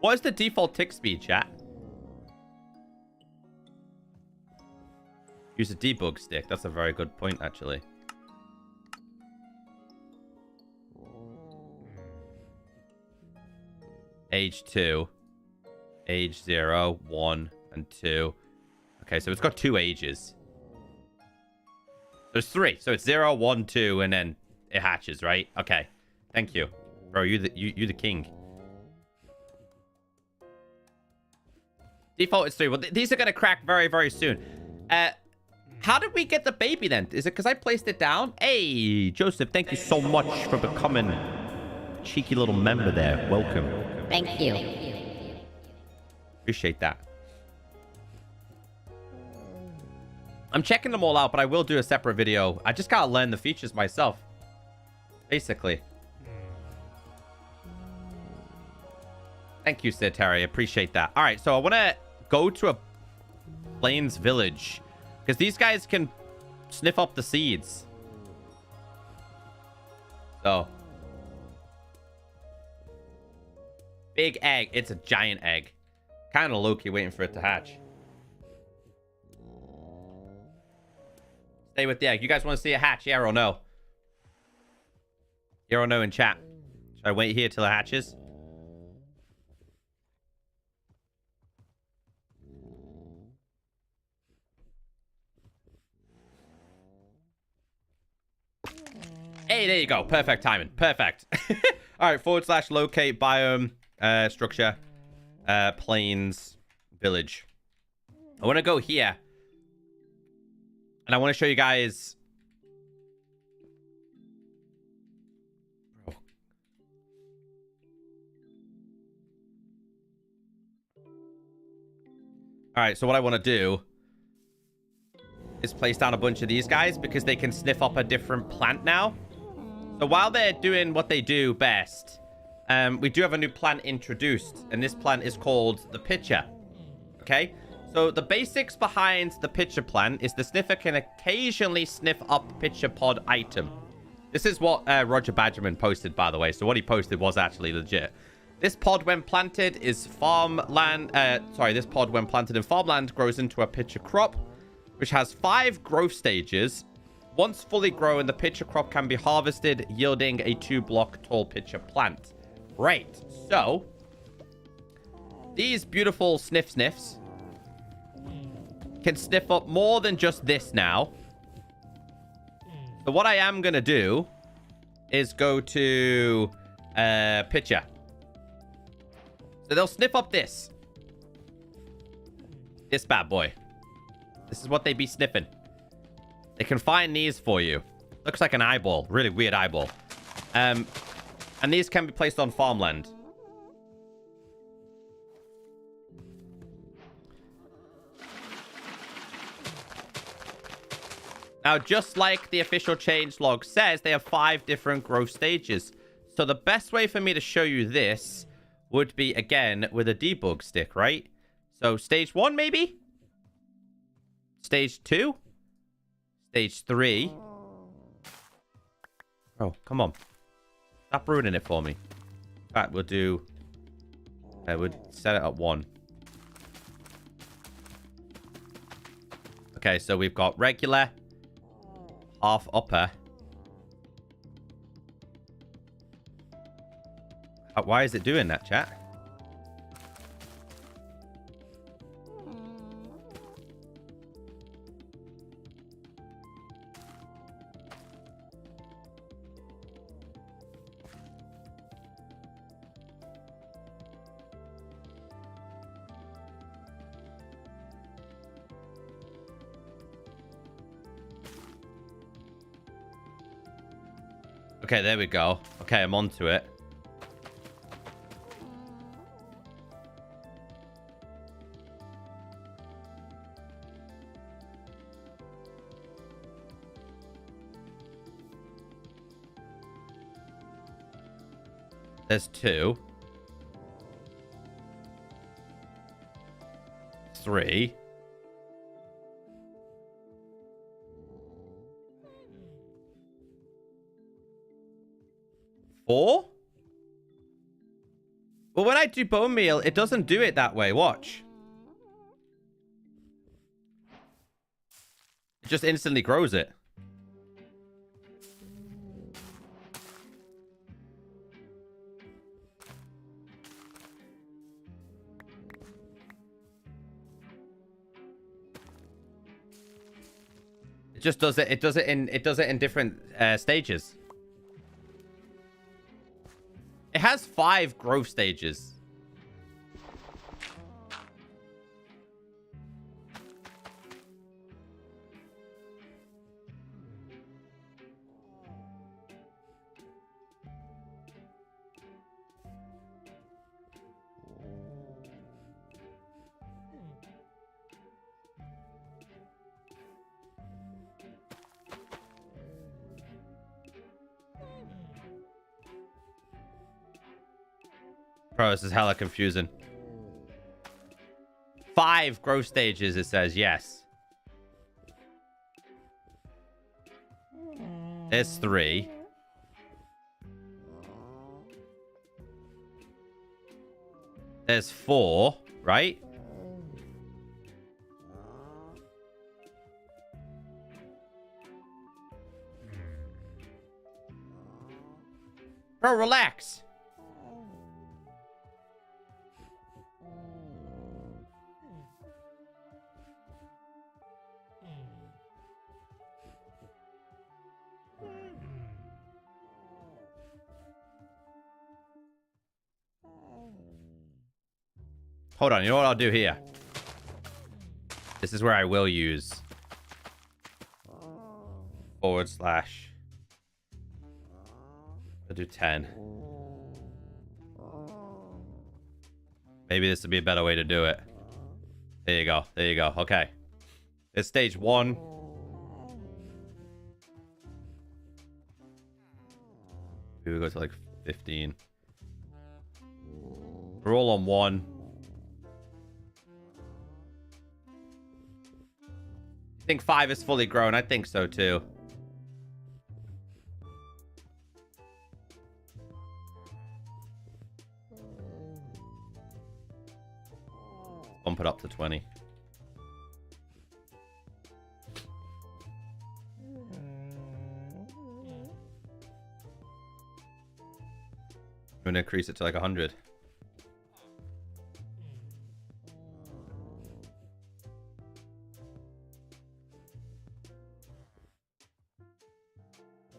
What is the default tick speed, chat? Use a debug stick. That's a very good point, actually. Age 2. Age 0, 1, and 2. Okay, so it's got 2 ages. There's 3. So it's 0, 1, 2, and then it hatches, right? Okay. Thank you. Bro, you the king. Default is 3. Well, these are going to crack very, very soon. How did we get the baby then? Is it because I placed it down? Hey, Joseph, thank you so much for becoming a cheeky little member there. Welcome. Thank you. Appreciate that. I'm checking them all out, but I will do a separate video. I just gotta learn the features myself. Basically. Thank you, Sir Terry. Appreciate that. All right, so I want to go to a Plains village. Because these guys can sniff up the seeds. So. Big egg. It's a giant egg. Kind of low-key waiting for it to hatch. Stay with the egg. You guys want to see it hatch? Yeah or no? Yeah or no in chat? Should I wait here till it hatches? Hey, there you go. Perfect timing. Perfect. All right, / locate biome, structure, plains, village. I want to go here. And I want to show you guys... All right, so what I want to do is place down a bunch of these guys because they can sniff up a different plant now. So while they're doing what they do best, we do have a new plant introduced, and this plant is called the pitcher. Okay, so the basics behind the pitcher plant is the sniffer can occasionally sniff up pitcher pod item. This is what Roger Badgerman posted, by the way. So what he posted was actually legit. This pod, when planted, is farmland. This pod, when planted in farmland, grows into a pitcher crop, which has 5 growth stages. Once fully grown, the pitcher crop can be harvested, yielding a 2-block tall pitcher plant. Right. So these beautiful sniffs can sniff up more than just this now. So what I am gonna do is go to pitcher. So they'll sniff up this bad boy. This is what they be sniffing. They can find these for you. Looks like an eyeball. Really weird eyeball. And these can be placed on farmland. Now, just like the official changelog says, they have 5 different growth stages. So the best way for me to show you this would be, again, with a debug stick, right? So stage 1, maybe? Stage 2? Stage 3? Oh, come on. Stop ruining it for me. In fact, we'll do... we'll set it at 1. Okay, so we've got regular, half upper. Why is it doing that, chat? Okay, there we go. Okay, I'm onto it. There's 2. 3. 4? Well, when I do bone meal, it doesn't do it that way. Watch. It just instantly grows it. It just does it. It does it in different stages. It has 5 growth stages. Bro, this is hella confusing. 5 growth stages, it says. Yes. There's 3. There's 4, right? Bro, relax. Hold on. You know what I'll do here? This is where I will use / I'll do 10. Maybe this would be a better way to do it. There you go. There you go. Okay. It's stage 1. Maybe we go to like 15. We're all on 1. I think 5 is fully grown. I think so too. Bump it up to 20. I'm gonna increase it to like 100.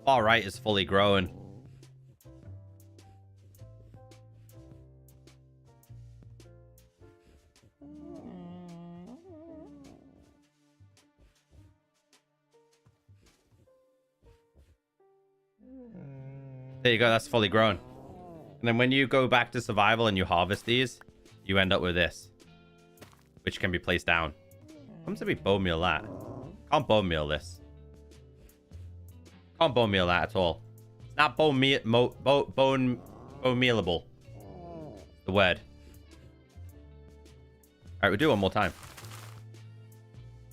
Far right is fully grown. There you go, that's fully grown. And then when you go back to survival and you harvest these, you end up with this, which can be placed down. How much did we bone meal that? Can't bone meal this. Can't bone meal that at all. It's not bone mealable. The word. Alright, we'll do it one more time.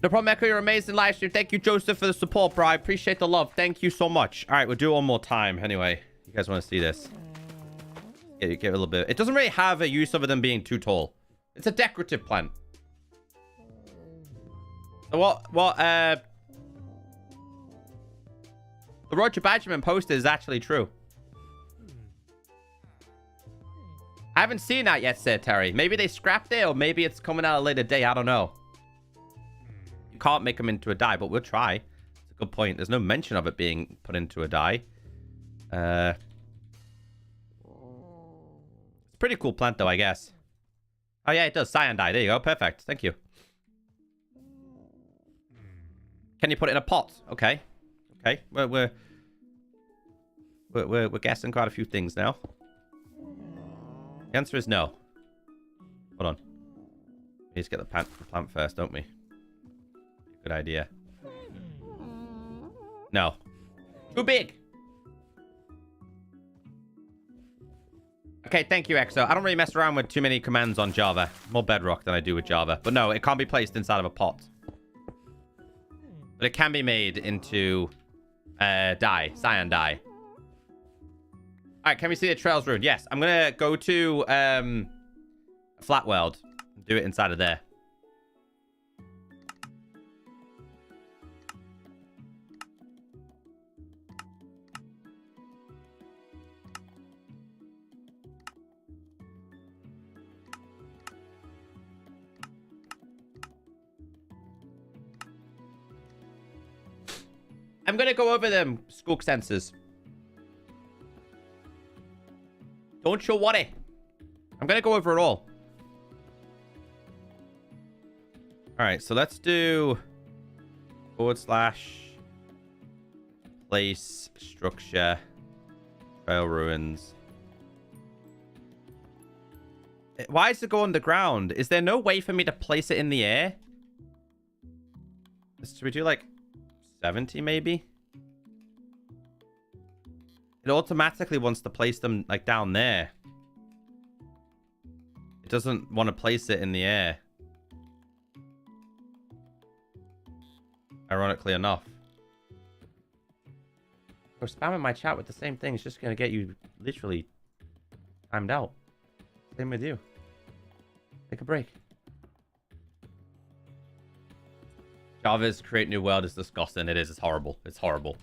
No problem, Echo. You're amazing live stream. Thank you, Joseph, for the support, bro. I appreciate the love. Thank you so much. Alright, we'll do it one more time. Anyway, you guys want to see this? Get a little bit. It doesn't really have a use other than being too tall. It's a decorative plant. So the Roger Badgerman posted is actually true. I haven't seen that yet, Sir Terry. Maybe they scrapped it, or maybe it's coming out a later day. I don't know. You can't make them into a dye, but we'll try. It's a good point. There's no mention of it being put into a dye. It's a pretty cool plant, though, I guess. Oh, yeah, it does. Cyan dye. There you go. Perfect. Thank you. Can you put it in a pot? Okay. Okay. We're guessing quite a few things now. The answer is no. Hold on. We need to get the plant first, don't we? Good idea. No. Too big. Okay, thank you, Exo. I don't really mess around with too many commands on Java. More Bedrock than I do with Java. But no, it can't be placed inside of a pot. But it can be made into dye. Cyan dye. Alright, can we see the trails rune? Yes. I'm going to go to a flat world. Do it inside of there. I'm going to go over them Sculk sensors. Don't you worry. I'm going to go over it all. Alright, so let's do / place structure trail ruins. Why does it go underground? Is there no way for me to place it in the air? Should we do like 70 maybe? It automatically wants to place them like down there. It doesn't want to place it in the air. Ironically enough. Or spamming my chat with the same thing is just going to get you literally timed out. Same with you. Take a break. Java's create new world is disgusting. It is. It's horrible. It's horrible.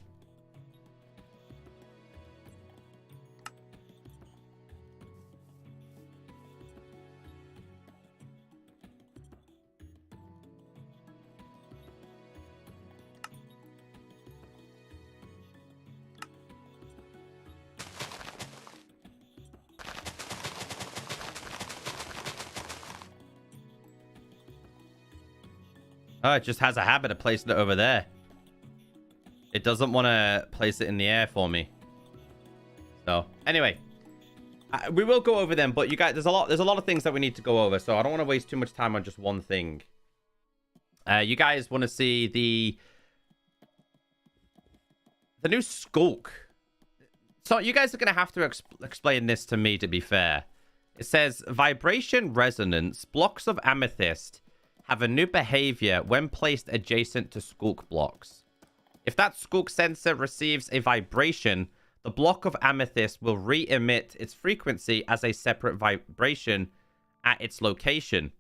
Oh, it just has a habit of placing it over there. It doesn't want to place it in the air for me. So, anyway. We will go over them, but you guys, there's a lot of things that we need to go over, so I don't want to waste too much time on just one thing. You guys want to see the new Sculk. So you guys are going to have to explain this to me, to be fair. It says, vibration resonance. Blocks of amethyst have a new behavior when placed adjacent to Sculk blocks. If that Sculk sensor receives a vibration, the block of amethyst will re-emit its frequency as a separate vibration at its location.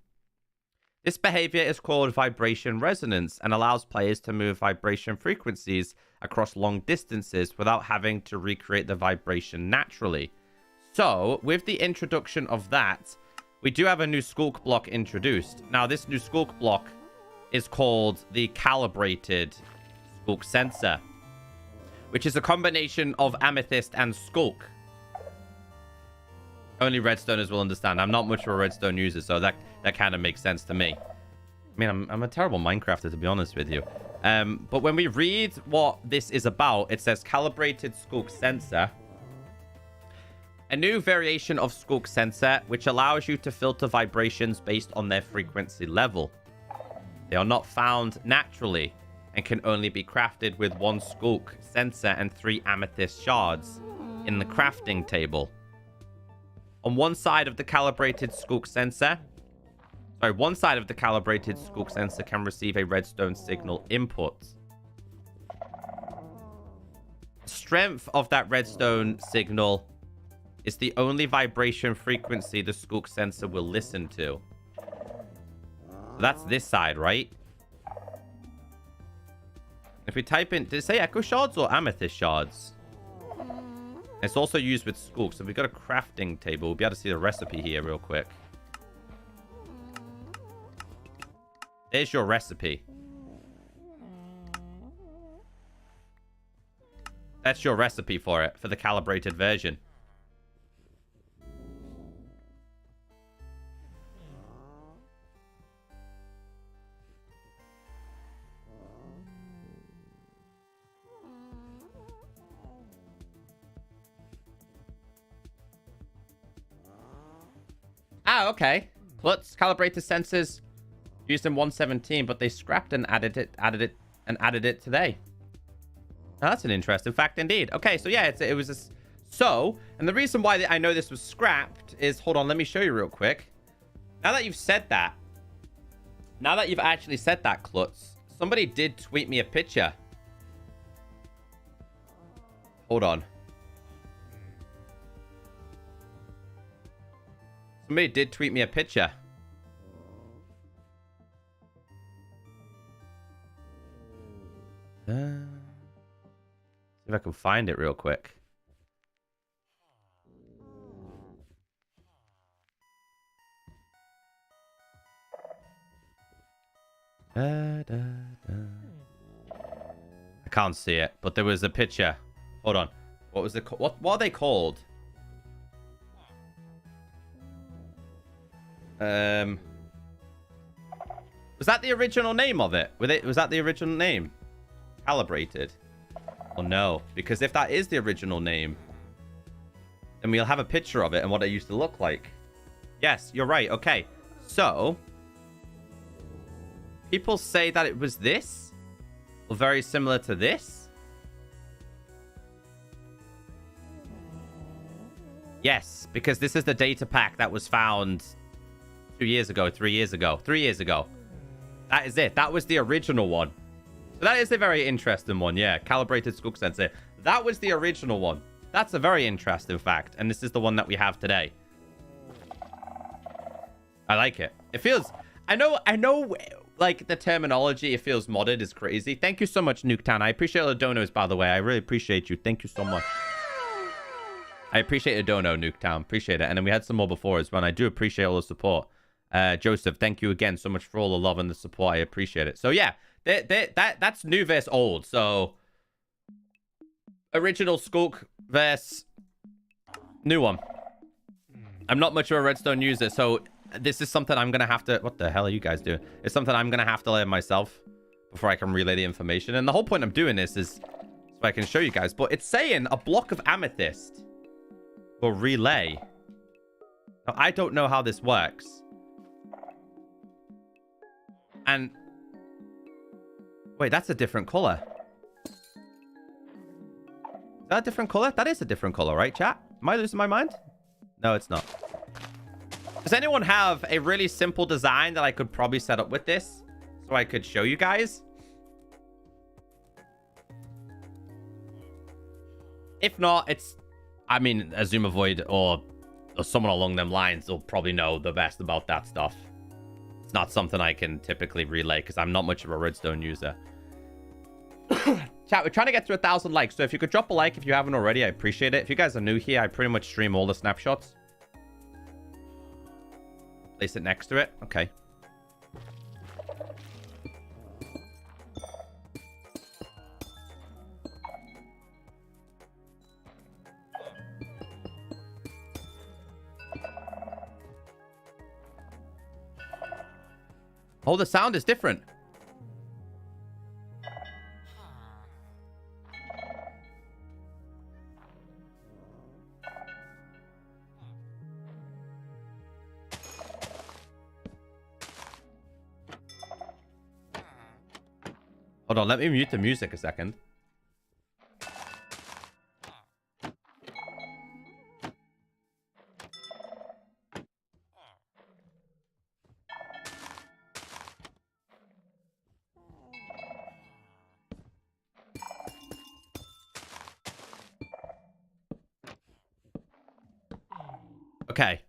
This behavior is called vibration resonance and allows players to move vibration frequencies across long distances without having to recreate the vibration naturally. So, with the introduction of that, we do have a new Sculk block introduced. Now, this new Sculk block is called the Calibrated Sculk sensor, which is a combination of amethyst and Sculk. Only Redstoners will understand. I'm not much of a Redstone user, so that kind of makes sense to me. I mean, I'm a terrible Minecrafter, to be honest with you. But when we read what this is about, it says Calibrated Sculk sensor. A new variation of Sculk sensor, which allows you to filter vibrations based on their frequency level. They are not found naturally and can only be crafted with one Sculk sensor and 3 amethyst shards in the crafting table. On one side of the calibrated Sculk sensor, one side of the calibrated Sculk sensor can receive a redstone signal input. The strength of that redstone signal is the only vibration frequency the Sculk sensor will listen to. So that's this side, right? If we type in, did it say echo shards or amethyst shards? It's also used with Sculk, so we've got a crafting table. We'll be able to see the recipe here real quick. There's your recipe. That's your recipe for it, for the calibrated version. Ah, okay. Klutz calibrated sensors used in 1.17, but they scrapped and added it today. Now, that's an interesting fact indeed. Okay, so yeah, it was a... So, and the reason why I know this was scrapped is... Hold on, let me show you real quick. Now that you've said that... Now that you've actually said that, Klutz, somebody did tweet me a picture. Hold on. Somebody did tweet me a picture. See if I can find it real quick. I can't see it, but there was a picture. Hold on. What was it? What are they called? Was that the original name of it? Was that the original name? Calibrated? Well, no. Because if that is the original name, then we'll have a picture of it and what it used to look like. Yes, you're right. Okay. So, people say that it was this? Or very similar to this? Yes, because this is the data pack that was found 2 years ago, 3 years ago, 3 years ago. That is it. That was the original one. So that is a very interesting one. Yeah, calibrated Sculk sensor. That was the original one. That's a very interesting fact. And this is the one that we have today. I like it. It feels... I know, like, the terminology, it feels modded, is crazy. Thank you so much, Nuketown. I appreciate all the donos, by the way. I really appreciate you. Thank you so much. I appreciate a dono, Nuketown. Appreciate it. And then we had some more before as well. And I do appreciate all the support. Joseph, thank you again so much for all the love and the support. I appreciate it. So, yeah, that's new versus old. So, original Sculk versus new one. I'm not much of a Redstone user, so This is something I'm going to have to... What the hell are you guys doing? It's something I'm going to have to learn myself before I can relay the information. And the whole point of doing this is so I can show you guys. But it's saying a block of amethyst will relay. Now, I don't know how this works. And... Wait, that's a different color. Is that a different color? That is a different color, right, chat? Am I losing my mind? No, it's not. Does anyone have a really simple design that I could probably set up with this so I could show you guys? If not, it's... I mean, Azumavoid or someone along them lines will probably know the best about that stuff. It's not something I can typically relay because I'm not much of a redstone user. Chat, we're trying to get to 1,000 likes. So if you could drop a like if you haven't already, I appreciate it. If you guys are new here, I pretty much stream all the snapshots. Place it next to it. Okay. Oh, the sound is different. Hold on, let me mute the music a second. Okay.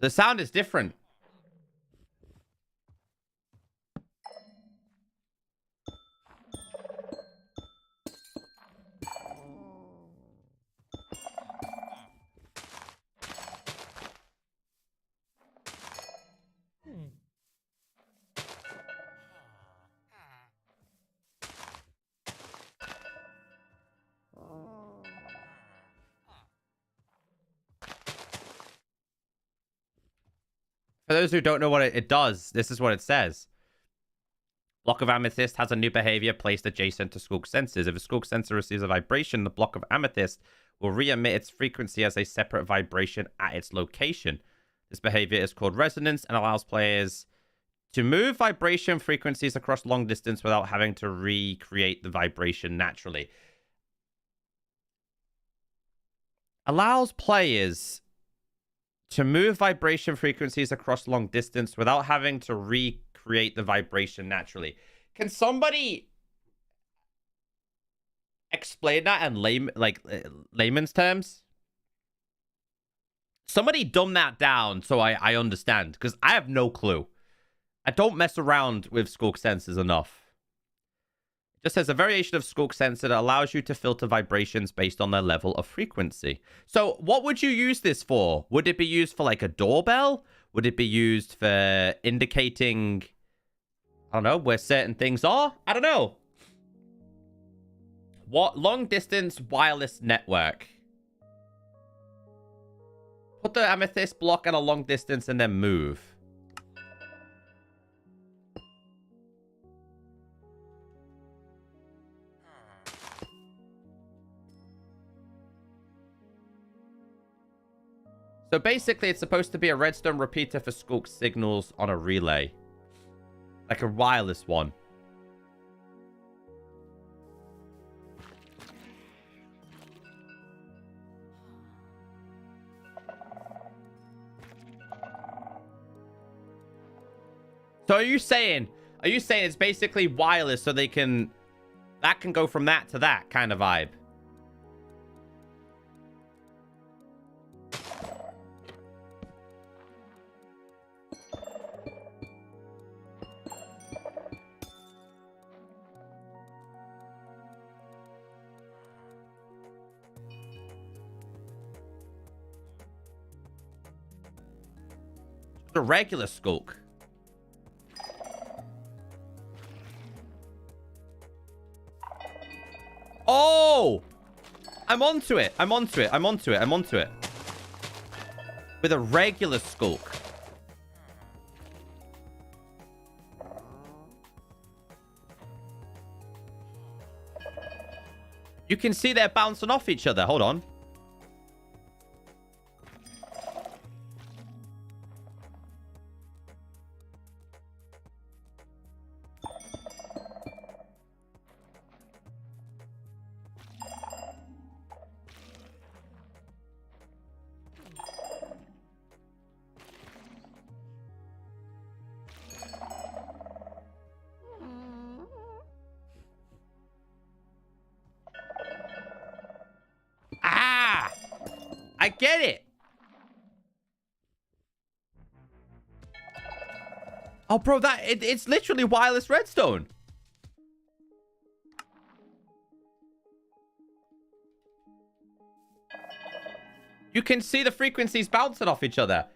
The sound is different. For those who don't know what it does, this is what it says. Block of amethyst has a new behavior placed adjacent to Sculk sensors. If a Sculk sensor receives a vibration, the block of amethyst will re-emit its frequency as a separate vibration at its location. This behavior is called resonance and allows players to move vibration frequencies across long distance without having to recreate the vibration naturally. Allows players to move vibration frequencies across long distance without having to recreate the vibration naturally. Can somebody explain that in layman's terms? Somebody dumb that down so I understand, because I have no clue. I don't mess around with Sculk sensors enough. It just says a variation of Sculk sensor that allows you to filter vibrations based on their level of frequency. So what would you use this for? Would it be used for like a doorbell? Would it be used for indicating, I don't know, where certain things are? I don't know. What long distance wireless network? Put the amethyst block at a long distance and then move. So basically, it's supposed to be a redstone repeater for Sculk signals on a relay. Like a wireless one. So are you saying it's basically wireless so they can... That can go from that to that kind of vibe? A regular Sculk. Oh! I'm onto it. I'm onto it. I'm onto it. I'm onto it. With a regular Sculk. You can see they're bouncing off each other. Hold on. I get it. Oh, bro, it's literally wireless redstone. You can see the frequencies bouncing off each other.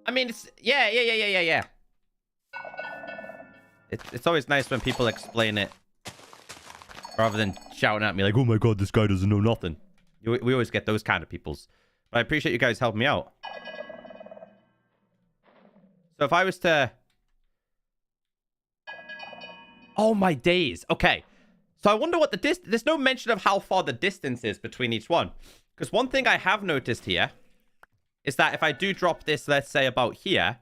I mean, it's... Yeah. It's always nice when people explain it rather than shouting at me like, oh my god, this guy doesn't know nothing. We always get those kind of peoples. But I appreciate you guys helping me out. So if I was to... Oh my days. Okay. So I wonder what the distance... There's no mention of how far the distance is between each one. Because one thing I have noticed here is that if I do drop this, let's say about here,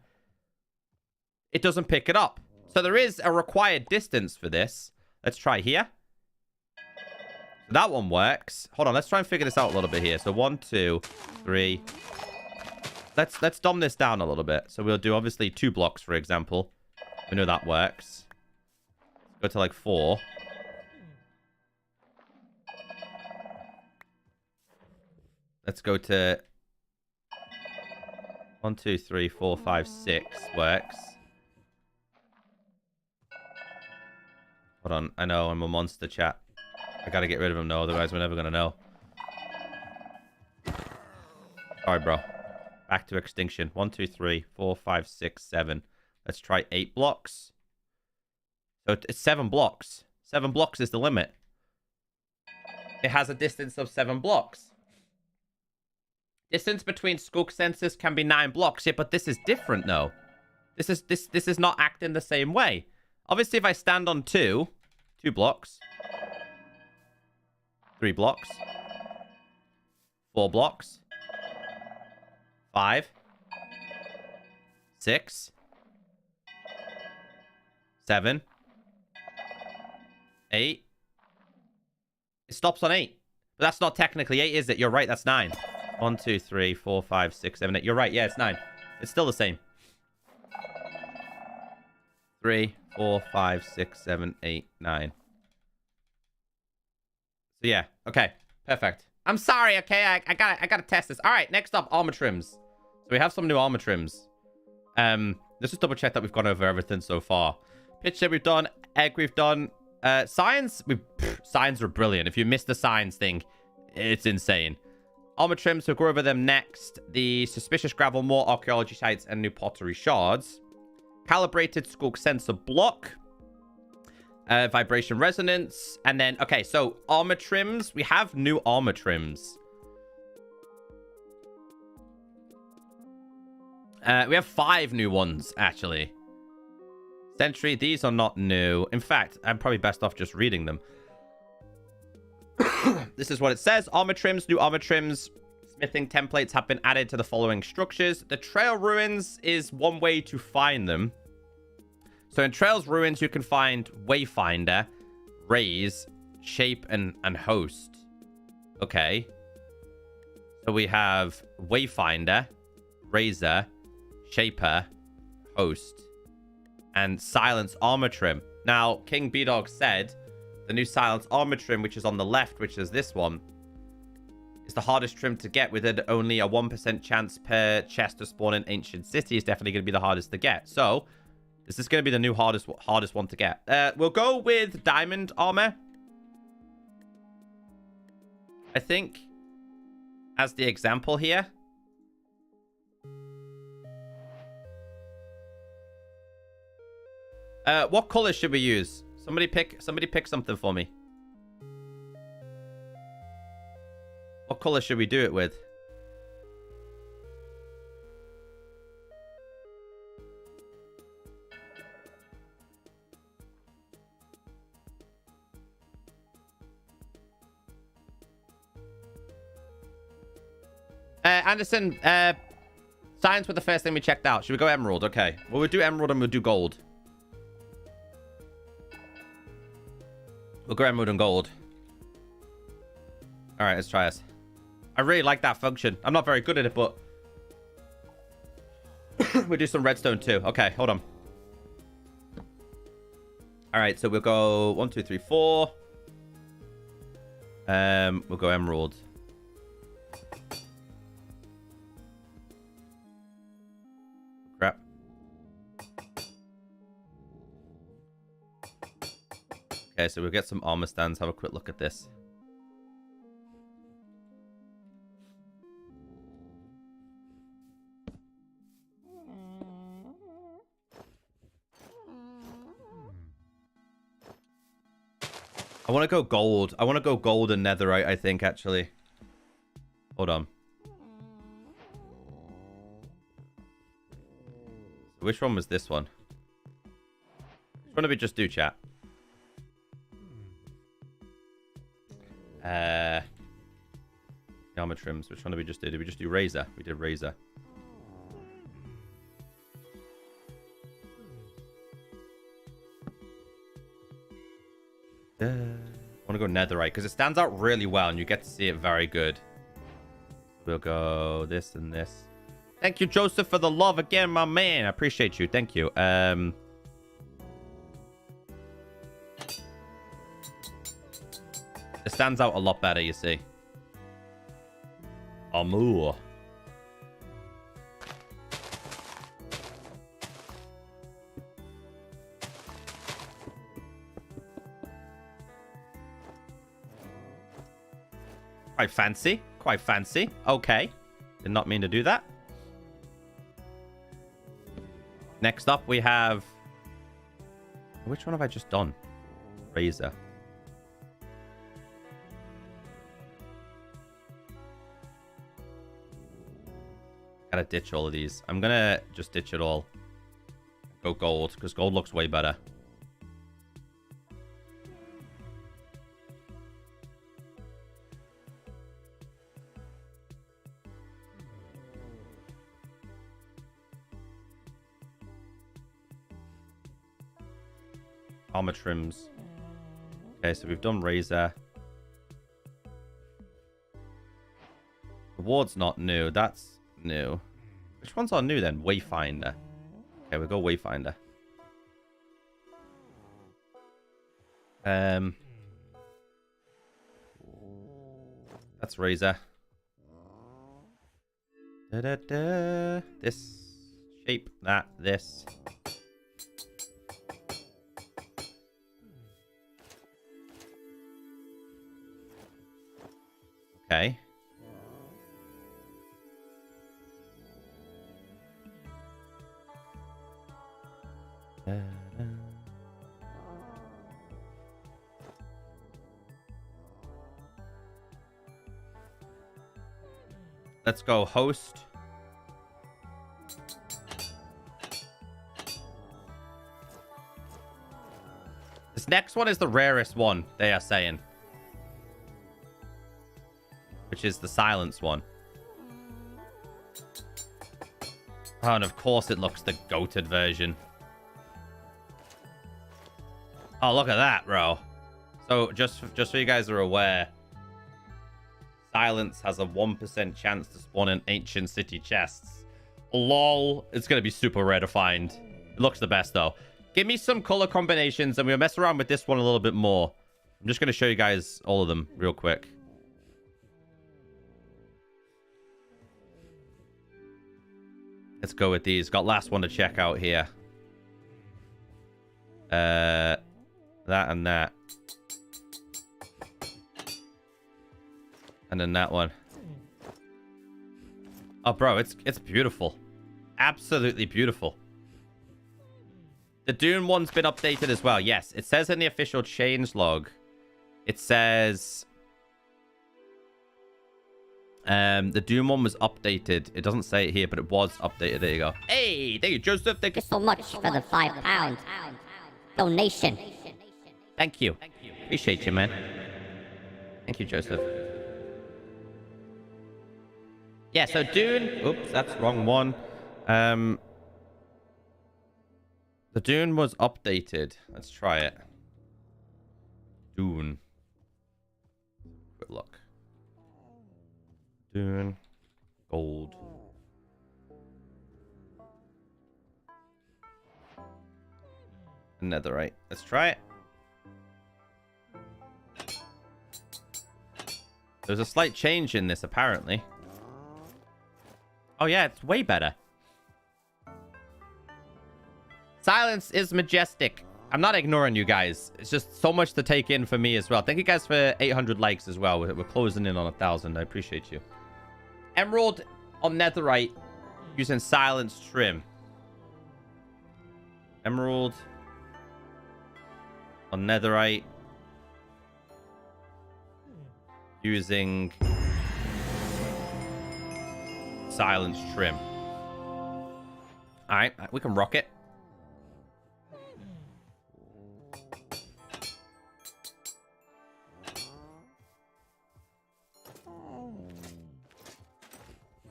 it doesn't pick it up. So there is a required distance for this. Let's try here. So that one works. Hold on, let's try and figure this out a little bit here. So 1, 2, 3. Let's dumb this down a little bit. So we'll do obviously 2 blocks, for example. We know that works. Go to like 4. Let's go to 1, 2, 3, 4, 5, 6 works. Hold on. I know I'm a monster, chat. I gotta get rid of him, though. Otherwise, we're never gonna know. Sorry, bro. Back to extinction. 1, 2, 3, 4, 5, 6, 7. Let's try 8 blocks. So it's 7 blocks. 7 blocks is the limit. It has a distance of 7 blocks. Distance between Sculk sensors can be 9 blocks. Yeah, but this is different, though. This is not acting the same way. Obviously, if I stand on 2 blocks, 3 blocks, 4 blocks, 5, 6, 7, 8. It stops on 8. But that's not technically 8, is it? You're right, that's 9. 1, 2, 3, 4, 5, 6, 7, 8. You're right, yeah, it's 9. It's still the same. 3, 4, 5, 6, 7, 8, 9. So yeah, okay, perfect. I'm sorry, okay, I gotta test this. All right, next up, armor trims. So we have some new armor trims. Let's just double check that we've gone over everything so far. Picture we've done, egg we've done. Signs, signs are brilliant. If you missed the signs thing, it's insane. Armor trims, we'll go over them next. The suspicious gravel, more archaeology sites, and new pottery shards. Calibrated Sculk sensor block. Vibration resonance. And then, okay, so armor trims. We have new armor trims. We have 5 new ones, actually. Sentry, these are not new. In fact, I'm probably best off just reading them. This is what it says. Armor trims, new armor trims. Smithing templates have been added to the following structures. The trail ruins is one way to find them. So in Trails Ruins, you can find Wayfinder, Raise, Shape, and Host. Okay. So we have Wayfinder, Razor, Shaper, Host, and Silence Armor Trim. Now, King B-Dog said the new Silence Armor Trim, which is on the left, which is this one, is the hardest trim to get, with it only a 1% chance per chest to spawn in Ancient City. Is definitely going to be the hardest to get. So this is going to be the new hardest one to get. We'll go with Diamond Armor, I think, as the example here. What color should we use? Somebody pick something for me. What color should we do it with? Anderson, science was the first thing we checked out. Should we go emerald? Okay. Well, we'll do emerald and we'll do gold. We'll go emerald and gold. All right, let's try this. I really like that function. I'm not very good at it, but we'll do some redstone too. Okay, hold on. All right, so we'll go 1, 2, 3, 4. We'll go emerald. Crap. Okay, so we'll get some armor stands. Have a quick look at this. I want to go gold. I want to go gold and netherite, I think, actually. Hold on. Which one was this one? Which one did we just do, chat? Armor trims. Which one did we just do? Did we just do razor? We did razor. I want to go netherite because it stands out really well and you get to see it very good. We'll go this and this. Thank you, Joseph, for the love again, my man. I appreciate you. Thank you. It stands out a lot better, you see. Amour. Quite fancy. Quite fancy. Okay. Did not mean to do that. Next up, we have... Which one have I just done? Razor. Gotta ditch all of these. I'm gonna just ditch it all. Go gold, because gold looks way better. Armor trims. Okay, so we've done razor. Reward's not new. That's new. Which ones are new then? Wayfinder. Okay, we'll go Wayfinder. That's razor. This shape, that, this. Okay. Let's go host. This next one is the rarest one, they are saying. Which is the silence one. Oh, and of course it looks the goated version. Oh, look at that, bro. So, just so you guys are aware, silence has a 1% chance to spawn in ancient city chests. Lol. It's going to be super rare to find. It looks the best, though. Give me some color combinations, and we'll mess around with this one a little bit more. I'm just going to show you guys all of them real quick. Let's go with these. Got last one to check out here. That and that. And then that one. Oh, bro, it's beautiful. Absolutely beautiful. The Dune one's been updated as well. Yes, it says in the official change log. It says... the Doom one was updated. It doesn't say it here, but it was updated. There you go. Hey, thank you, Joseph. Thank you so much for the £5 donation. Thank you. Appreciate you, man. Thank you, Joseph. Yeah, so Dune... Oops, that's the wrong one. The Dune was updated. Let's try it. Dune. Quick look. Dune. Gold. Netherite. Let's try it. There's a slight change in this, apparently. Oh, yeah, it's way better. Silence is majestic. I'm not ignoring you guys. It's just so much to take in for me as well. Thank you guys for 800 likes as well. We're closing in on 1,000. I appreciate you. Emerald on netherite using silence trim. Emerald on netherite using silence trim. All right, we can rock it.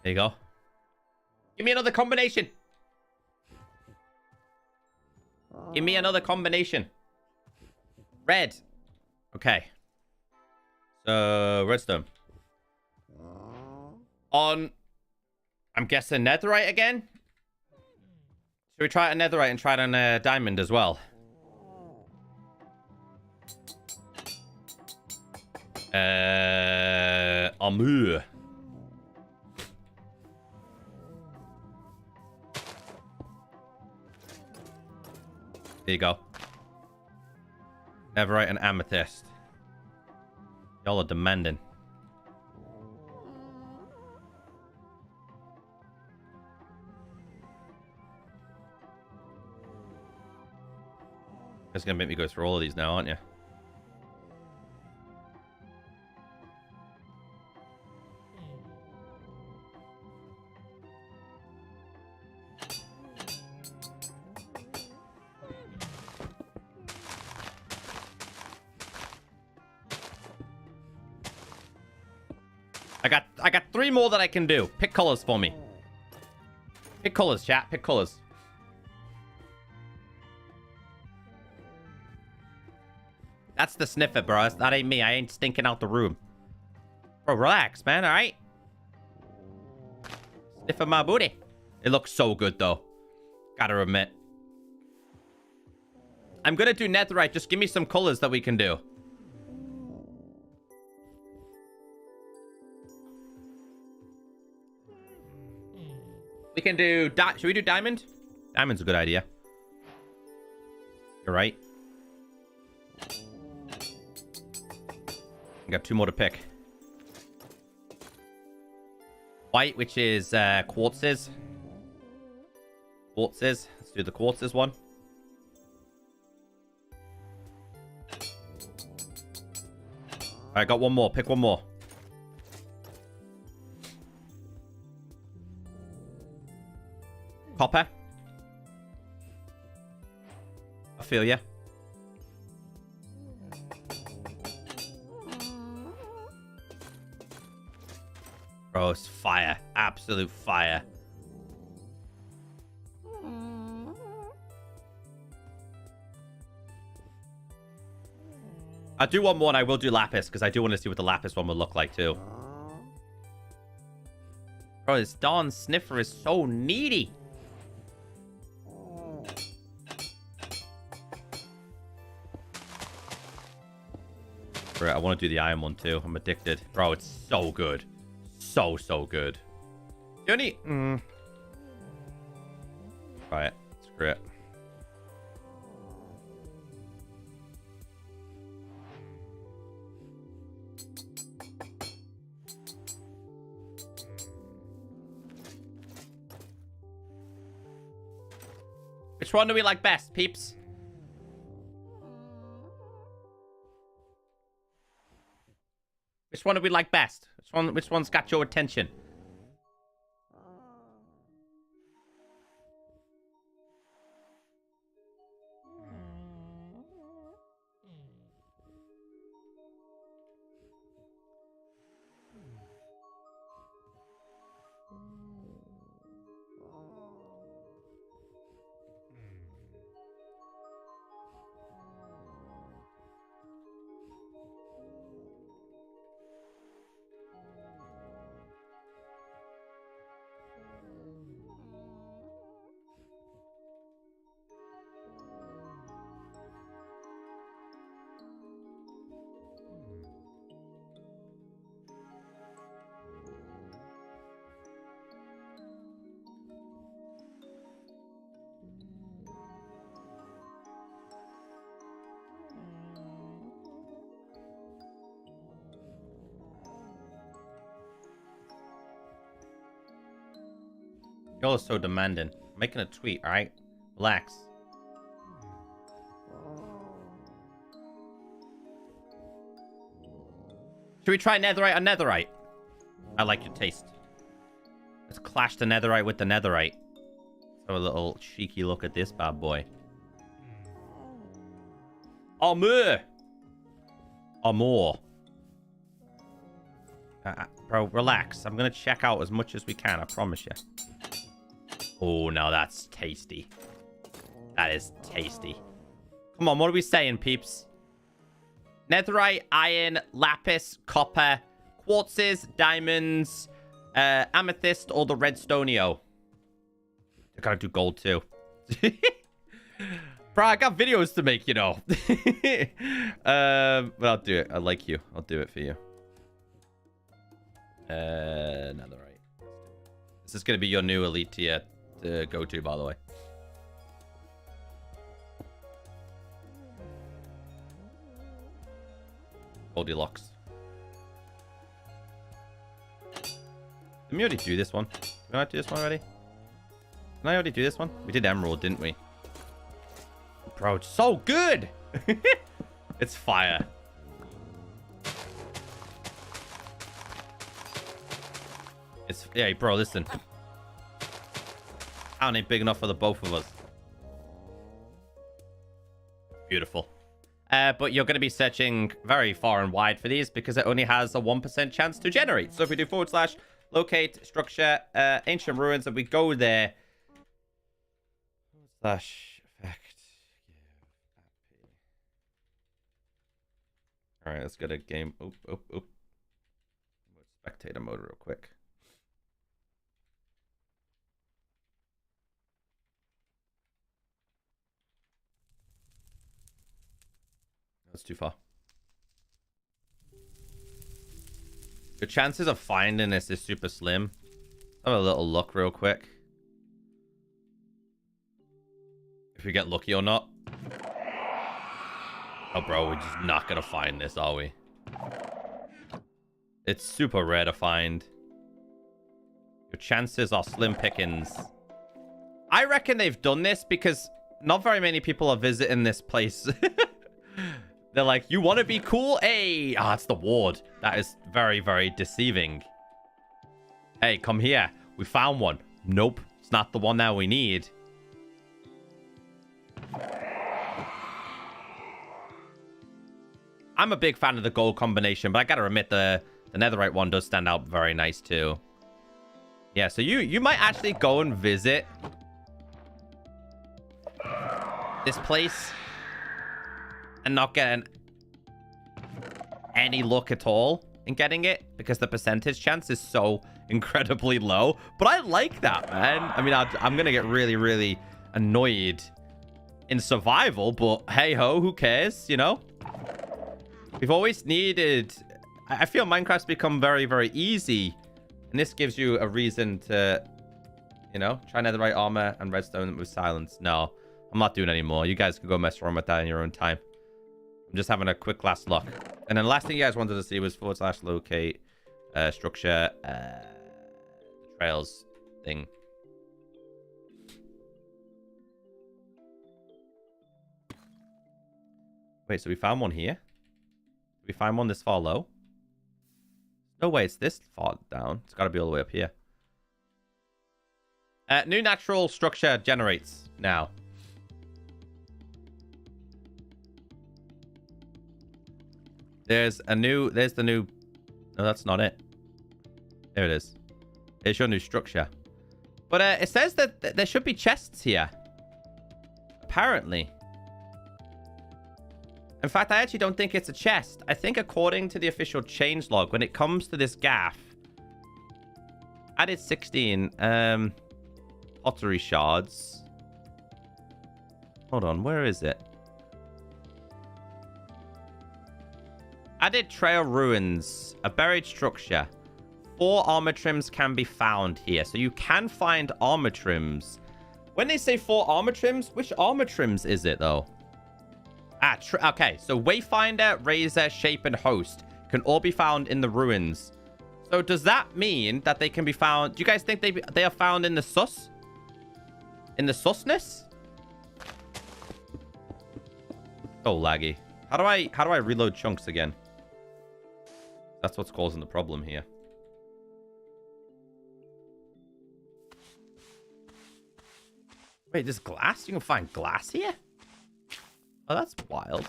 There you go. Give me another combination. Give me another combination. Red. Okay. So, redstone. On, I'm guessing netherite again? Should we try it on netherite and try it on diamond as well? Amur. There you go. Netherite and amethyst. Y'all are demanding. It's gonna make me go through all of these now, aren't you? I got 3 more that I can do. Pick colors for me. Pick colors, chat. Pick colors. That's the sniffer, bro. That ain't me. I ain't stinking out the room. Bro, relax, man. All right? Sniffer my booty. It looks so good, though. Gotta admit. I'm gonna do netherite. Just give me some colors that we can do. We can do... Should we do diamond? Diamond's a good idea. You're right. I got 2 more to pick. White, which is quartzes. Quartzes. Let's do the quartzes one. I got 1 more. Pick 1 more. Copper. I feel ya. Bro, it's fire. Absolute fire. I do want more and I will do lapis because I do want to see what the lapis one will look like too. Bro, this Dawn Sniffer is so needy. I want to do the iron one too. I'm addicted. Bro, it's so good. So good. The only... Try it. Screw it. Which one do we like best, peeps? Which one do we like best? Which one's got your attention? Y'all are so demanding. I'm making a tweet, alright? Relax. Should we try netherite on netherite? I like your taste. Let's clash the netherite with the netherite. Let's have a little cheeky look at this bad boy. Armor! Armor. Bro, relax. I'm gonna check out as much as we can, I promise you. Oh, now that's tasty. That is tasty. Come on, what are we saying, peeps? Netherite, iron, lapis, copper, quartzes, diamonds, amethyst, or the redstonio. I gotta do gold too. Bro, I got videos to make, you know. But I'll do it. I like you. I'll do it for you. Netherite. This is gonna be your new elite tier to go to, by the way. Goldilocks. Did we already do this one? Did I do this one already? Did I already do this one? We did emerald, didn't we? Bro, it's so good! It's fire. It's... Yeah, bro, listen. Town ain't big enough for the both of us. Beautiful. But you're going to be searching very far and wide for these because it only has a 1% chance to generate. So if we do / locate structure ancient ruins and we go there / effect. All right, let's go to game. Spectator mode real quick. That's too far. Your chances of finding this is super slim. Have a little look real quick. If we get lucky or not. Oh, bro, we're just not gonna find this, are we? It's super rare to find. Your chances are slim pickings. I reckon they've done this because not very many people are visiting this place. They're like, you want to be cool? Hey! Ah, it's the ward. That is very, very deceiving. Hey, come here. We found one. Nope. It's not the one that we need. I'm a big fan of the gold combination, but I gotta admit the netherite one does stand out very nice too. Yeah, so you might actually go and visit this place and not get any luck at all in getting it because the percentage chance is so incredibly low. But I like that, man. I mean, I'm gonna get really, really annoyed in survival, but hey ho, who cares, you know? We've always needed... I feel Minecraft's become very, very easy. And this gives you a reason to, you know, try netherite armor and redstone with silence. No, I'm not doing any more. You guys can go mess around with that in your own time. I'm just having a quick last look. And then the last thing you guys wanted to see was / locate structure the trails thing. Wait, so we found one here? Did we find one this far low? No way, it's this far down. It's got to be all the way up here. New natural structure generates now. There's the new... No, that's not it. There it is. Here's your new structure. But it says that there should be chests here. Apparently. In fact, I actually don't think it's a chest. I think according to the official changelog, when it comes to this gaff, added 16 pottery shards. Hold on, where is it? Added trail ruins, a buried structure. 4 armor trims can be found here. So you can find armor trims. When they say 4 armor trims, which armor trims is it though? Okay, so Wayfinder, Razor, Shape, and Host can all be found in the ruins. So does that mean that they can be found... Do you guys think they are found in the sus? In the susness? So laggy. How do I reload chunks again? That's what's causing the problem here. Wait, there's glass? You can find glass here? Oh, that's wild.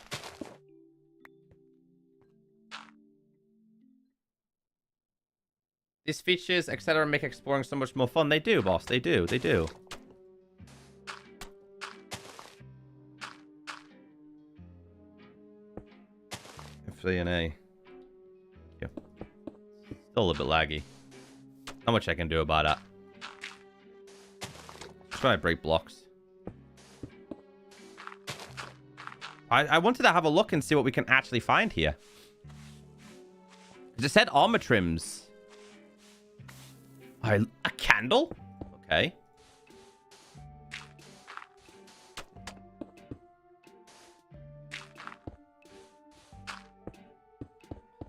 These features, etc., make exploring so much more fun. They do, boss. They do. They do. F3NA. Yeah. Still a little bit laggy. Not much I can do about that. Just trying to break blocks. I wanted to have a look and see what we can actually find here. It said armor trims. A candle? Okay.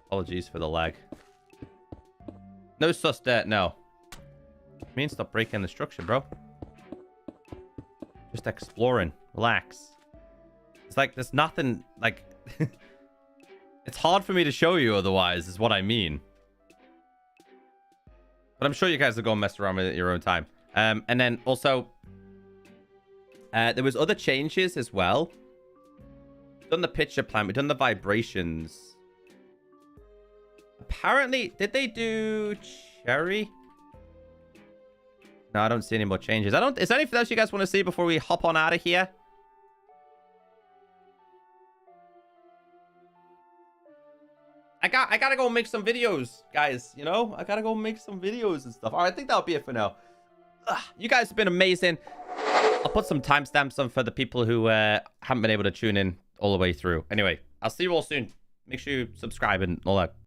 Apologies for the lag. No sus dirt, no. I mean, stop breaking the structure, bro. Just exploring. Relax. It's like there's nothing, like... It's hard for me to show you otherwise, is what I mean. But I'm sure you guys will go and mess around with it at your own time. And then also... there was other changes as well. We've done the picture plan. We've done the vibrations. Apparently, did they do cherry? No, I don't see any more changes. Is there anything else you guys want to see before we hop on out of here? I gotta go make some videos, guys. You know, I gotta go make some videos and stuff. All right, I think that'll be it for now. You guys have been amazing. I'll put some timestamps on for the people who haven't been able to tune in all the way through. Anyway, I'll see you all soon. Make sure you subscribe and all that